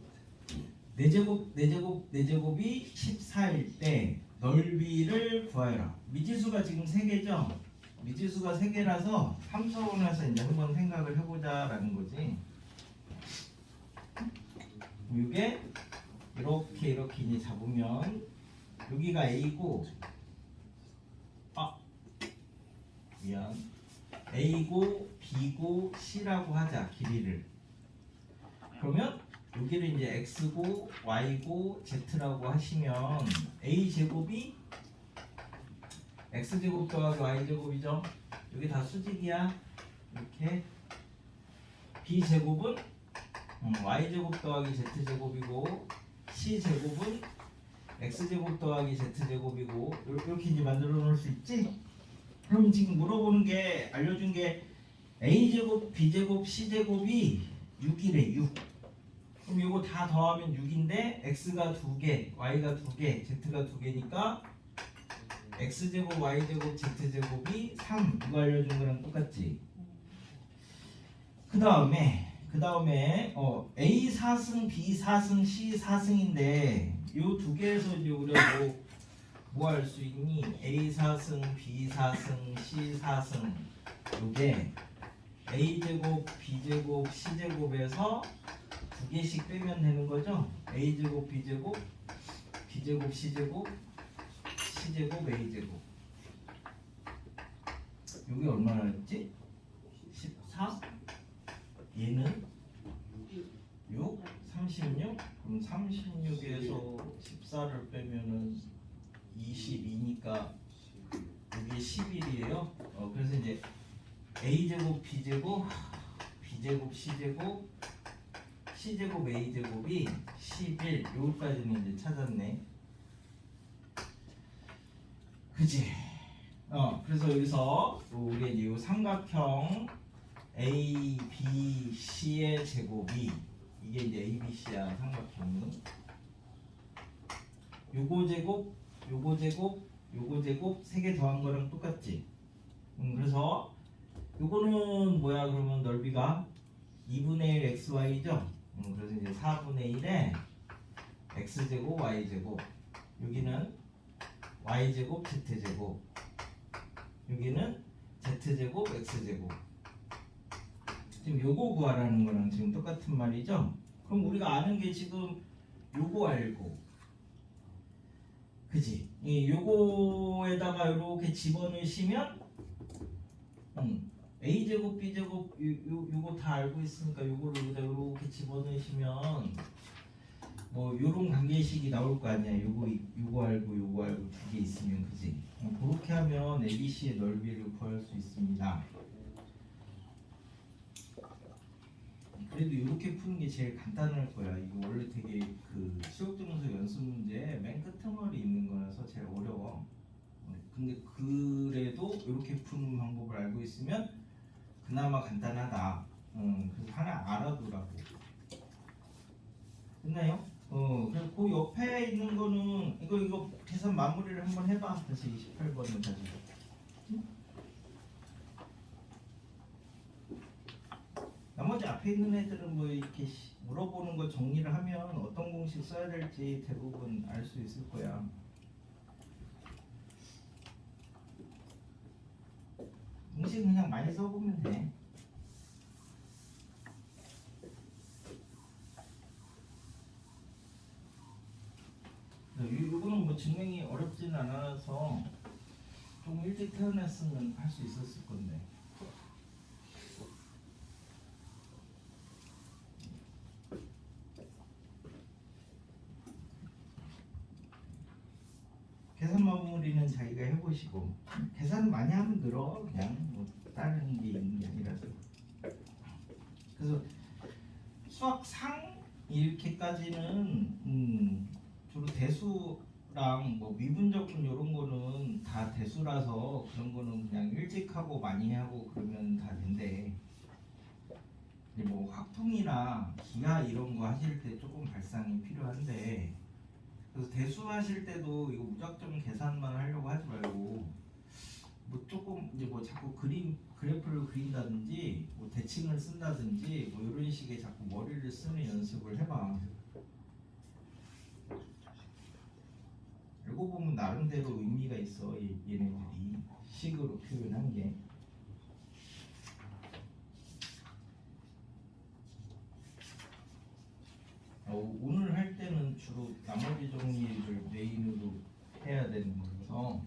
4제곱이 14일 때 넓이를 구하여라. 미지수가 지금 3개죠? 미지수가 3개라서 함수원에서 이제 한번 생각을 해보자라는 거지. 이게 이렇게 이제 잡으면 여기가 A고 A고 B고 C라고 하자 길이를. 그러면 여기를 이제 X고 Y고 Z라고 하시면 A 제곱이 X 제곱 더하기 Y 제곱이죠. 여기 다 수직이야. 이렇게 B 제곱은 Y 제곱 더하기 Z 제곱이고 C 제곱은 X 제곱 더하기 Z 제곱이고 이렇게 이제 만들어 놓을 수 있지? 그럼 지금 물어보는 게 알려준 게 A 제곱, B 제곱, C 제곱이 6이래 6. 그럼 이거 다 더하면 6인데 X가 2개, Y가 2개, Z가 2개니까 X 제곱, Y 제곱, Z 제곱이 3. 이거 알려준 거랑 똑같지? 그 다음에 A 4승, B 4승, C 4승인데 요 두 개에서 이제 우리가 뭐 할 수 있니? A 4승, B 4승, C 4승 요게 A 제곱, B 제곱, C 제곱에서 두 개씩 빼면 되는 거죠? A 제곱, B 제곱, B 제곱, C 제곱, C 제곱, A 제곱. 여기 얼마나 했지? 14? 얘는 6, 36? 그럼 36에서 14를 빼면은 22니까 이게 11이에요. 그래서 이제 A 제곱, B 제곱, B 제곱, C 제곱, C 제곱, A 제곱이 11. 여기까지는 이제 찾았네. 그치? 그래서 여기서 우리 이제 이 삼각형 A, B, C의 제곱이 이게 이제 A, B, C야 삼각형이. 요거 제곱, 요거 제곱, 요거 제곱 세 개 더한 거랑 똑같지. 그래서 요거는 뭐야? 그러면 넓이가 2분의 1 xy죠. 그래서 이제 4분의 1에 x 제곱, y 제곱. 여기는 y 제곱, z 제곱. 여기는 z 제곱, x 제곱. 지금 요거 구하라는 거랑 지금 똑같은 말이죠. 그럼 우리가 아는 게 지금 요거 알고, 그지? 이 요거에다가 이렇게 집어넣으시면 A 제곱, B 제곱 요거 다 알고 있으니까 요거를 여기다 이렇게 집어넣으시면 뭐 요런 관계식이 나올 거 아니야. 요거 알고 두 개 있으면, 그지? 그렇게 하면 ABC의 넓이를 구할 수 있습니다. 그래도 이렇게 푸는 게 제일 간단할 거야. 이거 원래 되게 그 수학정서 연습 문제 맨 끝머리 있는 거라서 제일 어려워. 근데 그래도 이렇게 푸는 방법을 알고 있으면 그나마 간단하다. 그래서 하나 알아두라고. 됐나요? 그리고 그 옆에 있는 거는 이거 계산 마무리를 한번 해봐. 다시 28번을 가지고. 나머지 앞에 있는 애들은 뭐 이렇게 물어보는 거 정리를 하면 어떤 공식 써야 될지 대부분 알 수 있을 거야. 공식 그냥 많이 써보면 돼. 이거는 뭐 증명이 어렵지는 않아서 좀 일찍 태어났으면 할 수 있었을 건데. 계산 마무리는 자기가 해보시고, 계산 많이 하면 늘어. 그냥 뭐 다른 게 있는 게 아니라서. 그래서 수학상 이렇게까지는 주로 대수랑 뭐 미분적분 이런 거는 다 대수라서 그런 거는 그냥 일찍 하고 많이 하고 그러면 다 된대. 근데 뭐 확통이나 기하 이런 거 하실 때 조금 발상이 필요한데, 그래서 대수 하실 때도 이거 무작정 계산만 하려고 하지 말고 뭐 조금 이제 뭐 자꾸 그래프를 그린다든지 뭐 대칭을 쓴다든지 뭐 이런 식의 자꾸 머리를 쓰는 연습을 해봐. 알고 보면 나름대로 의미가 있어. 얘네들이 식으로 표현한 게. 오늘 할 때는 주로 나머지 정리를 메인으로 해야 되는 거라서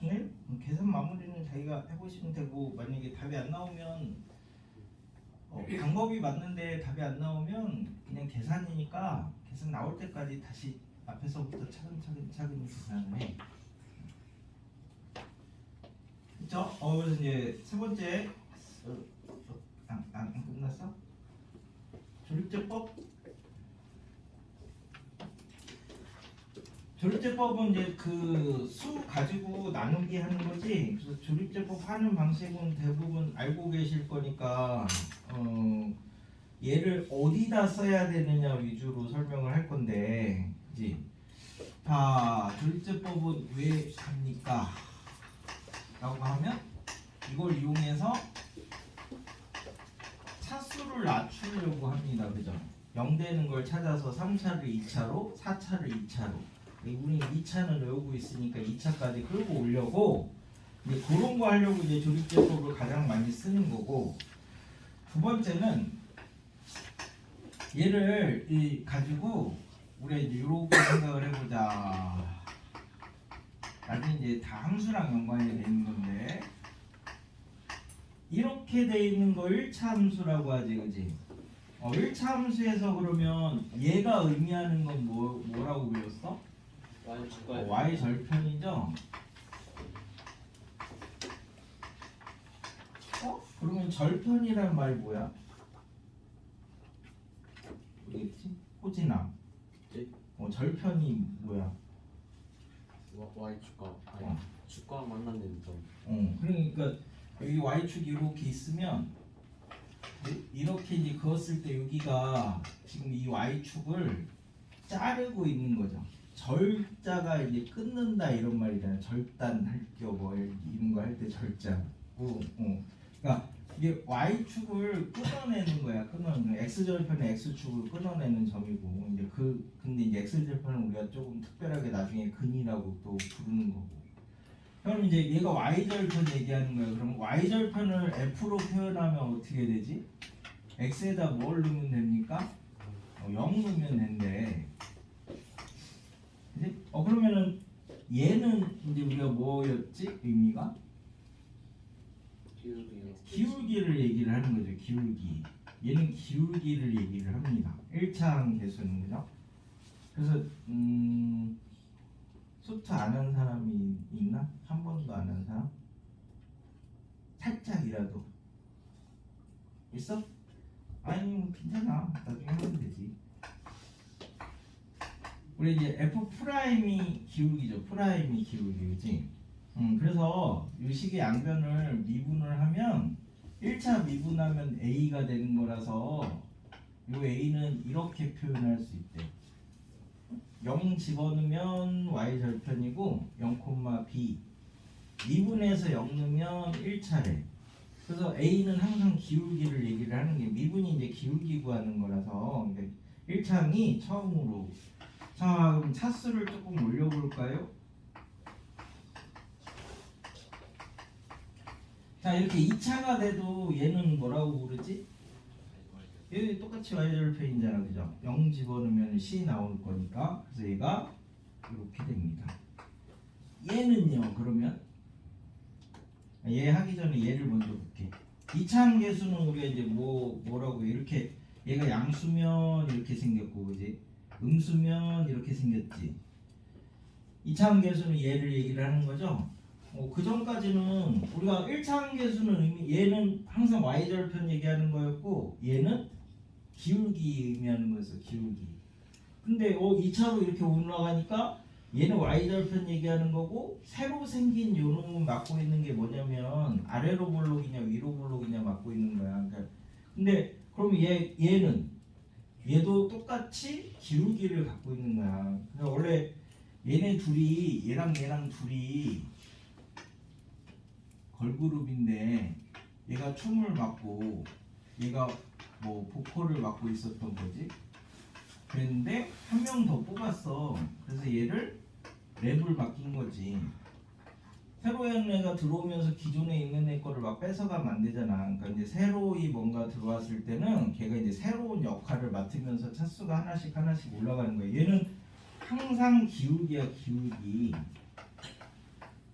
네? 계산 마무리는 자기가 해보시면 되고, 만약에 답이 안 나오면 방법이 맞는데 답이 안 나오면 그냥 계산이니까 계산 나올 때까지 다시 앞에서부터 차근차근 계산을 해. 그쵸? 그래서 이제 세 번째 안 끝났어? 조립제법? 조립제법은 이제 그 수 가지고 나누기 하는 거지. 그래서 조립제법 하는 방식은 대부분 알고 계실 거니까 얘를 어디다 써야 되느냐 위주로 설명을 할 건데, 그지? 자, 조립제법은 왜 합니까? 라고 하면 이걸 이용해서 차수를 낮추려고 합니다. 그죠? 0 되는 걸 찾아서 3차를 2차로, 4차를 2차로. 우리 2차는 외우고 있으니까 2차까지 끌고 오려고 이제 그런 거 하려고 이제 조립제법을 가장 많이 쓰는 거고, 두 번째는 얘를 가지고 우리가 이제 이렇게 생각을 해보자. 나중에 이제 다 함수랑 연관이 돼 있는 건데, 이렇게 돼 있는 거 1차 함수라고 하지, 그지? 1차 함수에서 그러면 얘가 의미하는 건 뭐라고 배웠어? y 절편이죠? 그러면 절편이란 말 뭐야? 모르겠지? 호진아. 네? 절편이 뭐야? Y 축과 축과 만나는 점. 그러니까 여기 y축 이렇게 있으면 이렇게 이제 그었을 때 여기가 지금 이 y축을 자르고 있는 거죠. 절자가 이제 끊는다 이런 말이잖아요. 절단할 뭐 이런 거 할 때 절자고. 그러니까 이게 y축을 끊어내는 거야. 끊어내는 x절편의 x축을 끊어내는 점이고, 이제 근데 이제 x절편은 우리가 조금 특별하게 나중에 근이라고 또 부르는 거고. 그럼 이제 얘가 y절편 얘기하는 거예요. 그럼 y절편을 f로 표현하면 어떻게 되지? x에다 뭘 넣으면 됩니까? 0 넣으면 된대. 그치? 그러면은 얘는 이제 우리가 뭐였지? 의미가? 기울기를 얘기를 하는 거죠. 기울기. 얘는 기울기를 얘기를 합니다. 1차 계수는, 그죠? 그래서 수트 아는 사람이 있나? 한 번도 안 한 사람? 살짝이라도 있어? 아니 뭐 괜찮아. 나중에 하면 되지. 우리 이제 f 프라임이 기울기죠. 프라임이 기울기, 그지? 그래서 이 식의 양변을 미분을 하면 1차 미분하면 a가 되는 거라서 이 a는 이렇게 표현할 수 있대. 0 집어넣으면 y절편이고 0, b 미분해서 0 넣으면 1차래. 그래서 a는 항상 기울기를 얘기를 하는 게, 미분이 이제 기울기 구하는 거라서 1차항이 처음으로. 자, 그럼 차수를 조금 올려볼까요? 자, 이렇게 2차가 돼도 얘는 뭐라고 부르지? 얘는 똑같이 y절편이잖아, 그죠? 0 집어넣으면 c 나올 거니까. 그래서 얘가 이렇게 됩니다. 얘는요. 그러면 얘 하기 전에 얘를 먼저 볼게. 이차함계수는 우리가 이제 뭐라고 이렇게 얘가 양수면 이렇게 생겼고 그지? 음수면 이렇게 생겼지. 이차함계수는 얘를 얘기를 하는 거죠. 그 전까지는 우리가 1차함계수는 얘는 항상 y절편 얘기하는 거였고 얘는 기울기 의미하는 거였어. 기울기. 근데 2차로 이렇게 올라가니까 얘는 y절편 얘기하는 거고 새로 생긴 요 놈은 맡고 있는 게 뭐냐면 아래로 볼록이냐 위로 볼록이냐 맡고 있는 거야. 그러니까 근데 그럼 얘도 똑같이 기울기를 갖고 있는 거야. 그러니까 원래 얘네 둘이 얘랑 둘이 걸그룹인데 얘가 춤을 맡고 얘가 뭐 보컬을 맡고 있었던 거지. 그랬는데 한 명 더 뽑았어. 그래서 얘를 랩을 맡긴 거지. 새로운 애가 들어오면서 기존에 있는 애 거를 막 뺏어가면 안 되잖아. 그러니까 이제 새로이 뭔가 들어왔을 때는 걔가 이제 새로운 역할을 맡으면서 차수가 하나씩 올라가는 거야. 얘는 항상 기울기야, 기울기.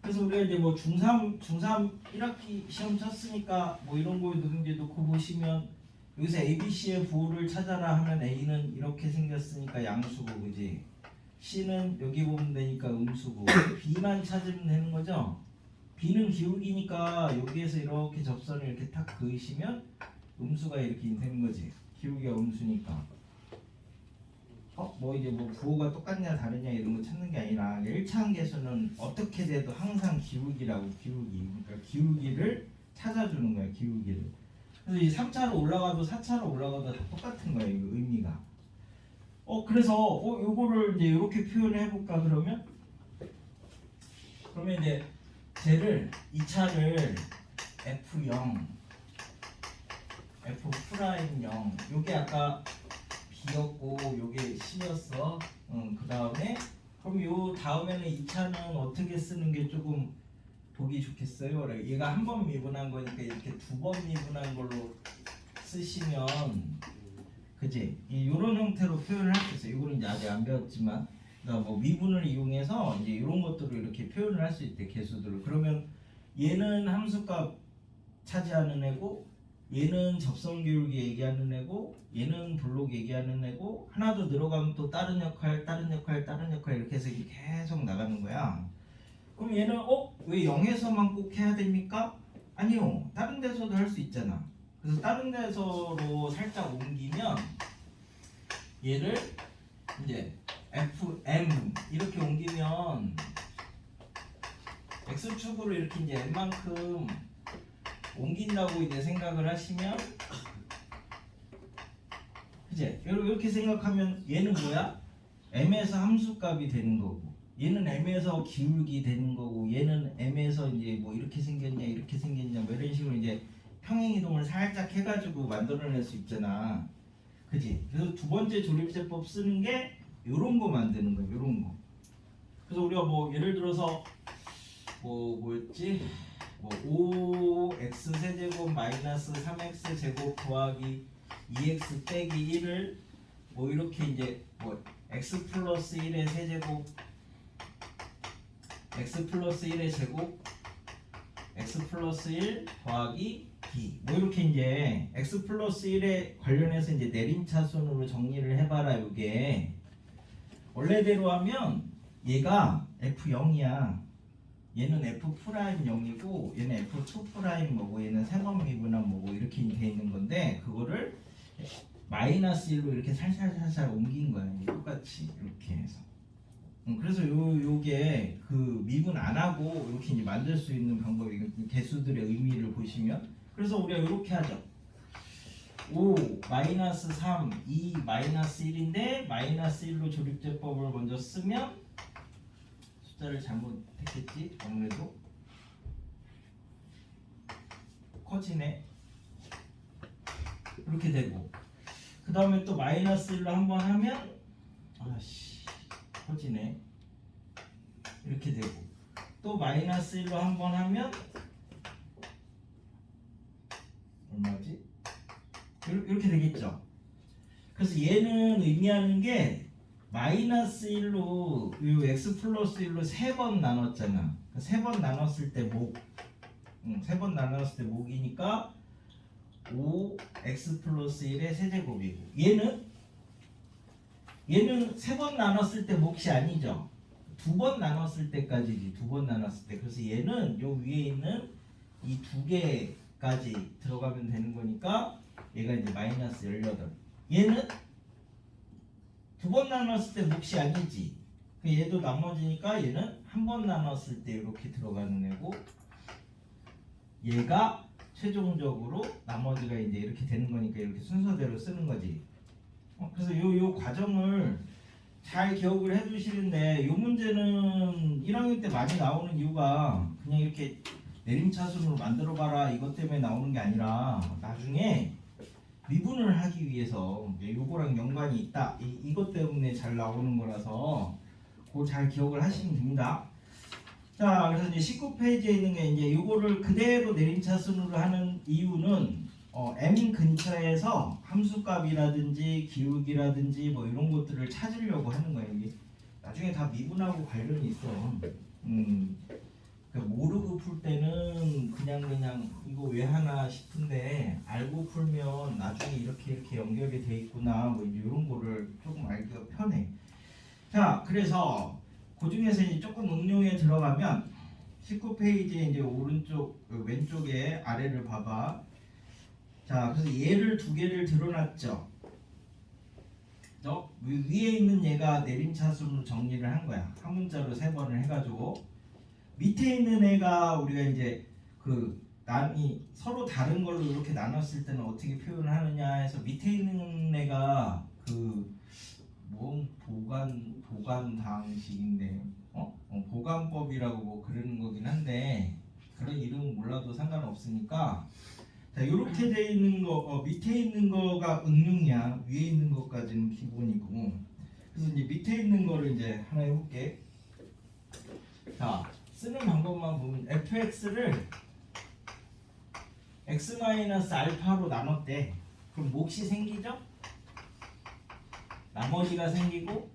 그래서 우리가 이제 뭐 중3 1학기 시험 쳤으니까 뭐 이런 거 누군지 놓고 보시면 여기서 ABC의 부호를 찾아라 하면 A는 이렇게 생겼으니까 양수고 그지? C는 여기 보면 되니까 음수고 B만 찾으면 되는 거죠? B는 기울기니까 여기에서 이렇게 접선을 이렇게 탁 그으시면 음수가 이렇게 되는 거지. 기울기가 음수니까. 뭐 이제 뭐 부호가 똑같냐 다르냐 이런 거 찾는 게 아니라 1차함계수는 어떻게 돼도 항상 기울기라고. 기울기. 그러니까 기울기를 찾아주는 거야. 기울기를. 그래서 이 3차로 올라가도 4차로 올라가도 다 똑같은 거야. 이거 의미가. 그래서 요거를 이제 이렇게 표현을 해볼까 그러면 이제 쟤를 2차를 F0 F'0 요게 아까 B였고 요게 C였어. 그 다음에 그럼 요 다음에는 2차는 어떻게 쓰는 게 조금 보기 좋겠어요? 얘가 한 번 미분한 거니까 이렇게 두 번 미분한 걸로 쓰시면 그지? 이런 형태로 표현을 할 수 있어요. 이거는 이제 아직 안 배웠지만, 그러니까 뭐 미분을 이용해서 이제 이런 것들을 이렇게 표현을 할 수 있대. 개수들을. 그러면 얘는 함수값 차지하는 애고, 얘는 접선 기울기 얘기하는 애고, 얘는 블록 얘기하는 애고, 하나 더 늘어가면 또 다른 역할 이렇게 해서 이렇게 계속 나가는 거야. 그럼 얘는 왜 0에서만 꼭 해야 됩니까? 아니요. 다른 데서도 할 수 있잖아. 그래서 다른 데서로 살짝 옮기면 얘를 이제 FM 이렇게 옮기면 X축으로 이렇게 이제 M만큼 옮긴다고 이제 생각을 하시면 그제 이렇게 생각하면 얘는 뭐야? M에서 함수값이 되는 거고 얘는 M에서 기울기 되는 거고 얘는 M에서 이제 뭐 이렇게 생겼냐 뭐 이런 식으로 이제 평행이동을 살짝 해가지고 만들어낼 수 있잖아. 그지? 그래서 두 번째 조립제법 쓰는 게 요런 거 만드는 거야. 요런 거. 그래서 우리가 뭐 예를 들어서 뭐였지? 5x 세제곱 마이너스 3x 제곱 더하기 2x 빼기 1을 뭐 이렇게 이제 뭐 x 플러스 1의 세제곱 x 플러스 1의 제곱 x 플러스 1 더하기 b 뭐 이렇게 이제 x 플러스 1에 관련해서 이제 내림차순으로 정리를 해봐라. 이게 원래대로 하면 얘가 f0이야. 얘는 f'0이고 얘는 f2' 뭐고 얘는 세번 미분한 뭐고 이렇게 돼 있는 건데 그거를 마이너스 1로 이렇게 살살 옮긴 거야. 똑같이 이렇게 해서. 그래서 요게 그 미분 안 하고 이렇게 이제 만들 수 있는 방법이 개수들의 의미를 보시면 그래서 우리가 이렇게 하죠. 5 마이너스 3 2 마이너스 1인데 마이너스 1로 조립제법을 먼저 쓰면 숫자를 잘못했겠지 아무래도 커지네 이렇게 되고 그 다음에 또 마이너스 1로 한번 하면 커지네 이렇게 되고 또 마이너스 1로 한번 하면 얼마지? 이렇게 되겠죠. 그래서 얘는 의미하는 게 마이너스 1로 요 x 플러스 1로 3번 나눴잖아. 3번 나눴을 때 목. 3번 나눴을 때 목이니까 5x 플러스 1의 세제곱이고 얘는 3번 나눴을 때 몫이 아니죠. 2번 나눴을 때까지지. 2번 나눴을 때. 그래서 얘는 요 위에 있는 이 2개까지 들어가면 되는 거니까 얘가 이제 마이너스 18. 얘는 2번 나눴을 때 몫이 아니지. 얘도 나머지니까 얘는 한 번 나눴을 때 이렇게 들어가는 애고 얘가 최종적으로 나머지가 이제 이렇게 되는 거니까 이렇게 순서대로 쓰는 거지. 그래서 요 과정을 잘 기억을 해두시는데 요 문제는 1학년 때 많이 나오는 이유가 그냥 이렇게 내림차순으로 만들어봐라 이것 때문에 나오는 게 아니라 나중에 미분을 하기 위해서 요거랑 연관이 있다 이것 때문에 잘 나오는 거라서 그거 잘 기억을 하시면 됩니다. 자, 그래서 이제 19페이지에 있는 게 이제 요거를 그대로 내림차순으로 하는 이유는 m 근처에서 함수값이라든지 기울기라든지 뭐 이런 것들을 찾으려고 하는 거예요. 이게 나중에 다 미분하고 관련이 있어. 그러니까 모르고 풀 때는 그냥 이거 왜 하나 싶은데 알고 풀면 나중에 이렇게 연결이 돼 있구나 뭐 이제 이런 거를 조금 알기가 편해. 자, 그래서 그 중에서 이제 조금 응용에 들어가면 19페이지에 이제 오른쪽 왼쪽에 아래를 봐봐. 자, 그래서 얘를 두 개를 드러났죠. 위에 있는 얘가 내림차순으로 정리를 한 거야. 한 문자로 3번을 해가지고 밑에 있는 애가 우리가 이제 이 서로 다른 걸로 이렇게 나눴을 때는 어떻게 표현을 하느냐 해서 밑에 있는 애가 보관 방식인데 보관법이라고 뭐 그러는 거긴 한데 그런 이름 몰라도 상관없으니까 자 이렇게 돼 있는 거 밑에 있는 거가 응용이야. 위에 있는 것까지는 기본이고 그래서 이제 밑에 있는 거를 이제 하나 해볼게. 자 쓰는 방법만 보면 fx를 x-알파로 나눴대. 그럼 몫이 생기죠? 나머지가 생기고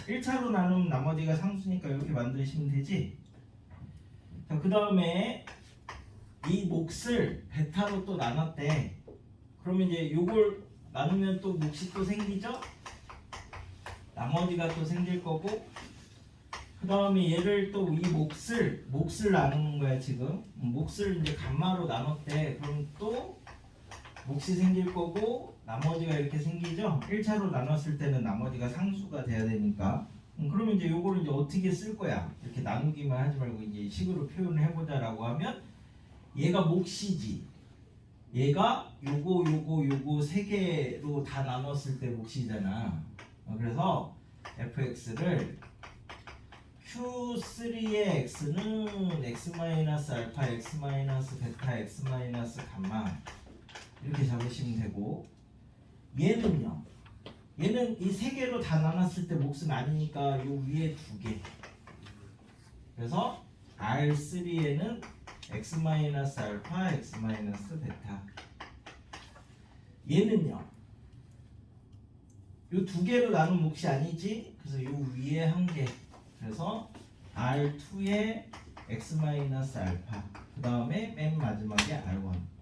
1차로 나누면 나머지가 상수니까 이렇게 만드시면 되지. 자, 그 다음에 이 몫을 베타로 또 나눴대. 그러면 이제 요걸 나누면 또 몫이 또 생기죠? 나머지가 또 생길 거고 그 다음에 얘를 또 이 몫을 나누는 거야 지금. 몫을 이제 감마로 나눴대. 그럼 또 몫이 생길 거고 나머지가 이렇게 생기죠? 1차로 나눴을 때는 나머지가 상수가 돼야 되니까 그러면 이제 요거를 이제 어떻게 쓸 거야? 이렇게 나누기만 하지 말고 이제 식으로 표현을 해보자라고 하면 얘가 몫이지. 얘가 요거 세 개로 다 나눴을 때 몫이잖아. 그래서 fx를 q3의 x는 x-알파, x-베타, x-감마 이렇게 잡으시면 되고 얘는요. 얘는 이 세 개로 다 나눴을 때 몫은 아니니까 요 위에 두 개. 그래서 R3에는 x-알파, x-베타. 얘는요. 요 두 개로 나눈 몫이 아니지. 그래서 요 위에 한 개. 그래서 R2에 x-알파. 그 다음에 맨 마지막에 R1.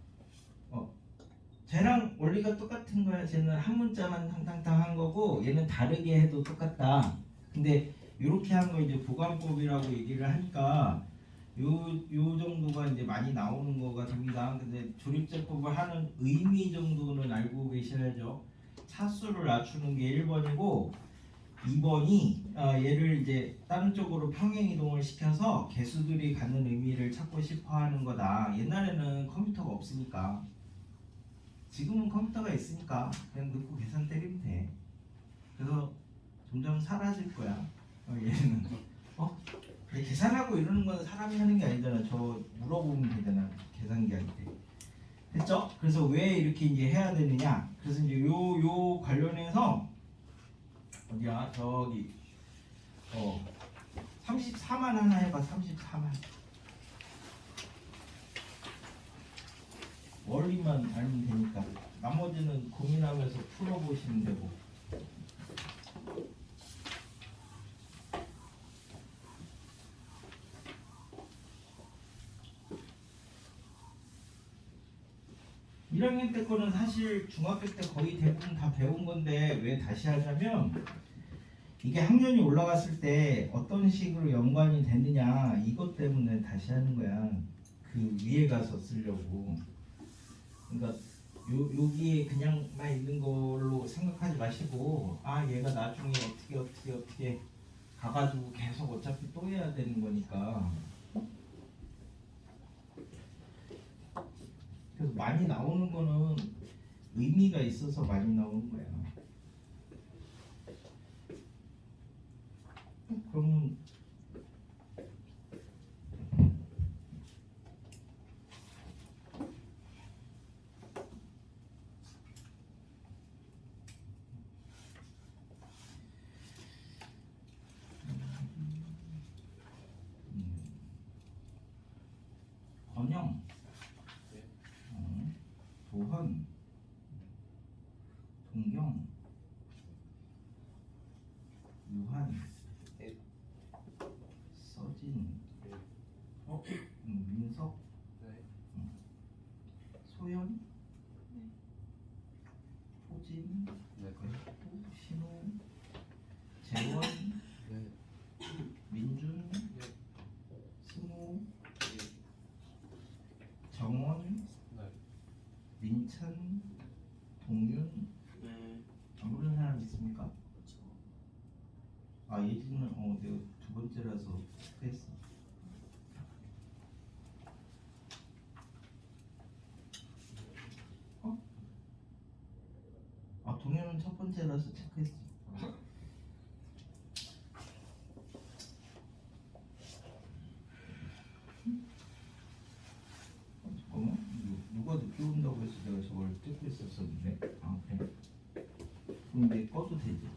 쟤랑 원리가 똑같은 거야. 쟤는 한 문자만 탕탕탕 한 거고 얘는 다르게 해도 똑같다. 근데 이렇게 한 거 이제 보관법이라고 얘기를 하니까 요 정도가 이제 많이 나오는 거가 됩니다. 근데 조립제법을 하는 의미 정도는 알고 계셔야죠. 차수를 낮추는 게 1번이고 2번이 얘를 이제 다른 쪽으로 평행 이동을 시켜서 개수들이 갖는 의미를 찾고 싶어 하는 거다. 옛날에는 컴퓨터가 없으니까. 지금은 컴퓨터가 있으니까 그냥 넣고 계산 때리면 돼. 그래서 점점 사라질 거야. 얘는 계산하고 이러는 건 사람이 하는 게 아니잖아. 저 물어보면 되잖아. 계산기 할 때. 됐죠? 그래서 왜 이렇게 이제 해야 되느냐? 그래서 이제 요 관련해서 어디야? 저기 34만 하나 해봐. 34만. 원리만 알면 되니까 나머지는 고민하면서 풀어보시면 되고 1학년 때 거는 사실 중학교 때 거의 대부분 다 배운 건데 왜 다시 하냐면 이게 학년이 올라갔을 때 어떤 식으로 연관이 되느냐 이것 때문에 다시 하는 거야. 그 위에 가서 쓰려고. 그러니까 여기에 그냥 막 있는 걸로 생각하지 마시고 아 얘가 나중에 어떻게 가가지고 계속 어차피 또 해야 되는 거니까. 그래서 많이 나오는 거는 의미가 있어서 많이 나오는 거야. 그러면 번영, 도헌, 동경, 유한, 서진, 민석, 소연, 호진, 신호, 재원, 민준, 승우, 정원, 민찬, 동윤. 안 부르는 사람 있습니까? 아 예진은 내가 두 번째라서 체크했어. 아 동윤은 첫 번째라서 체크했어. 잠깐만 누가 늦게 온다고 해서 내가 저걸 체크했었었는데. 아 그래. 그럼 이제 꺼도 되지?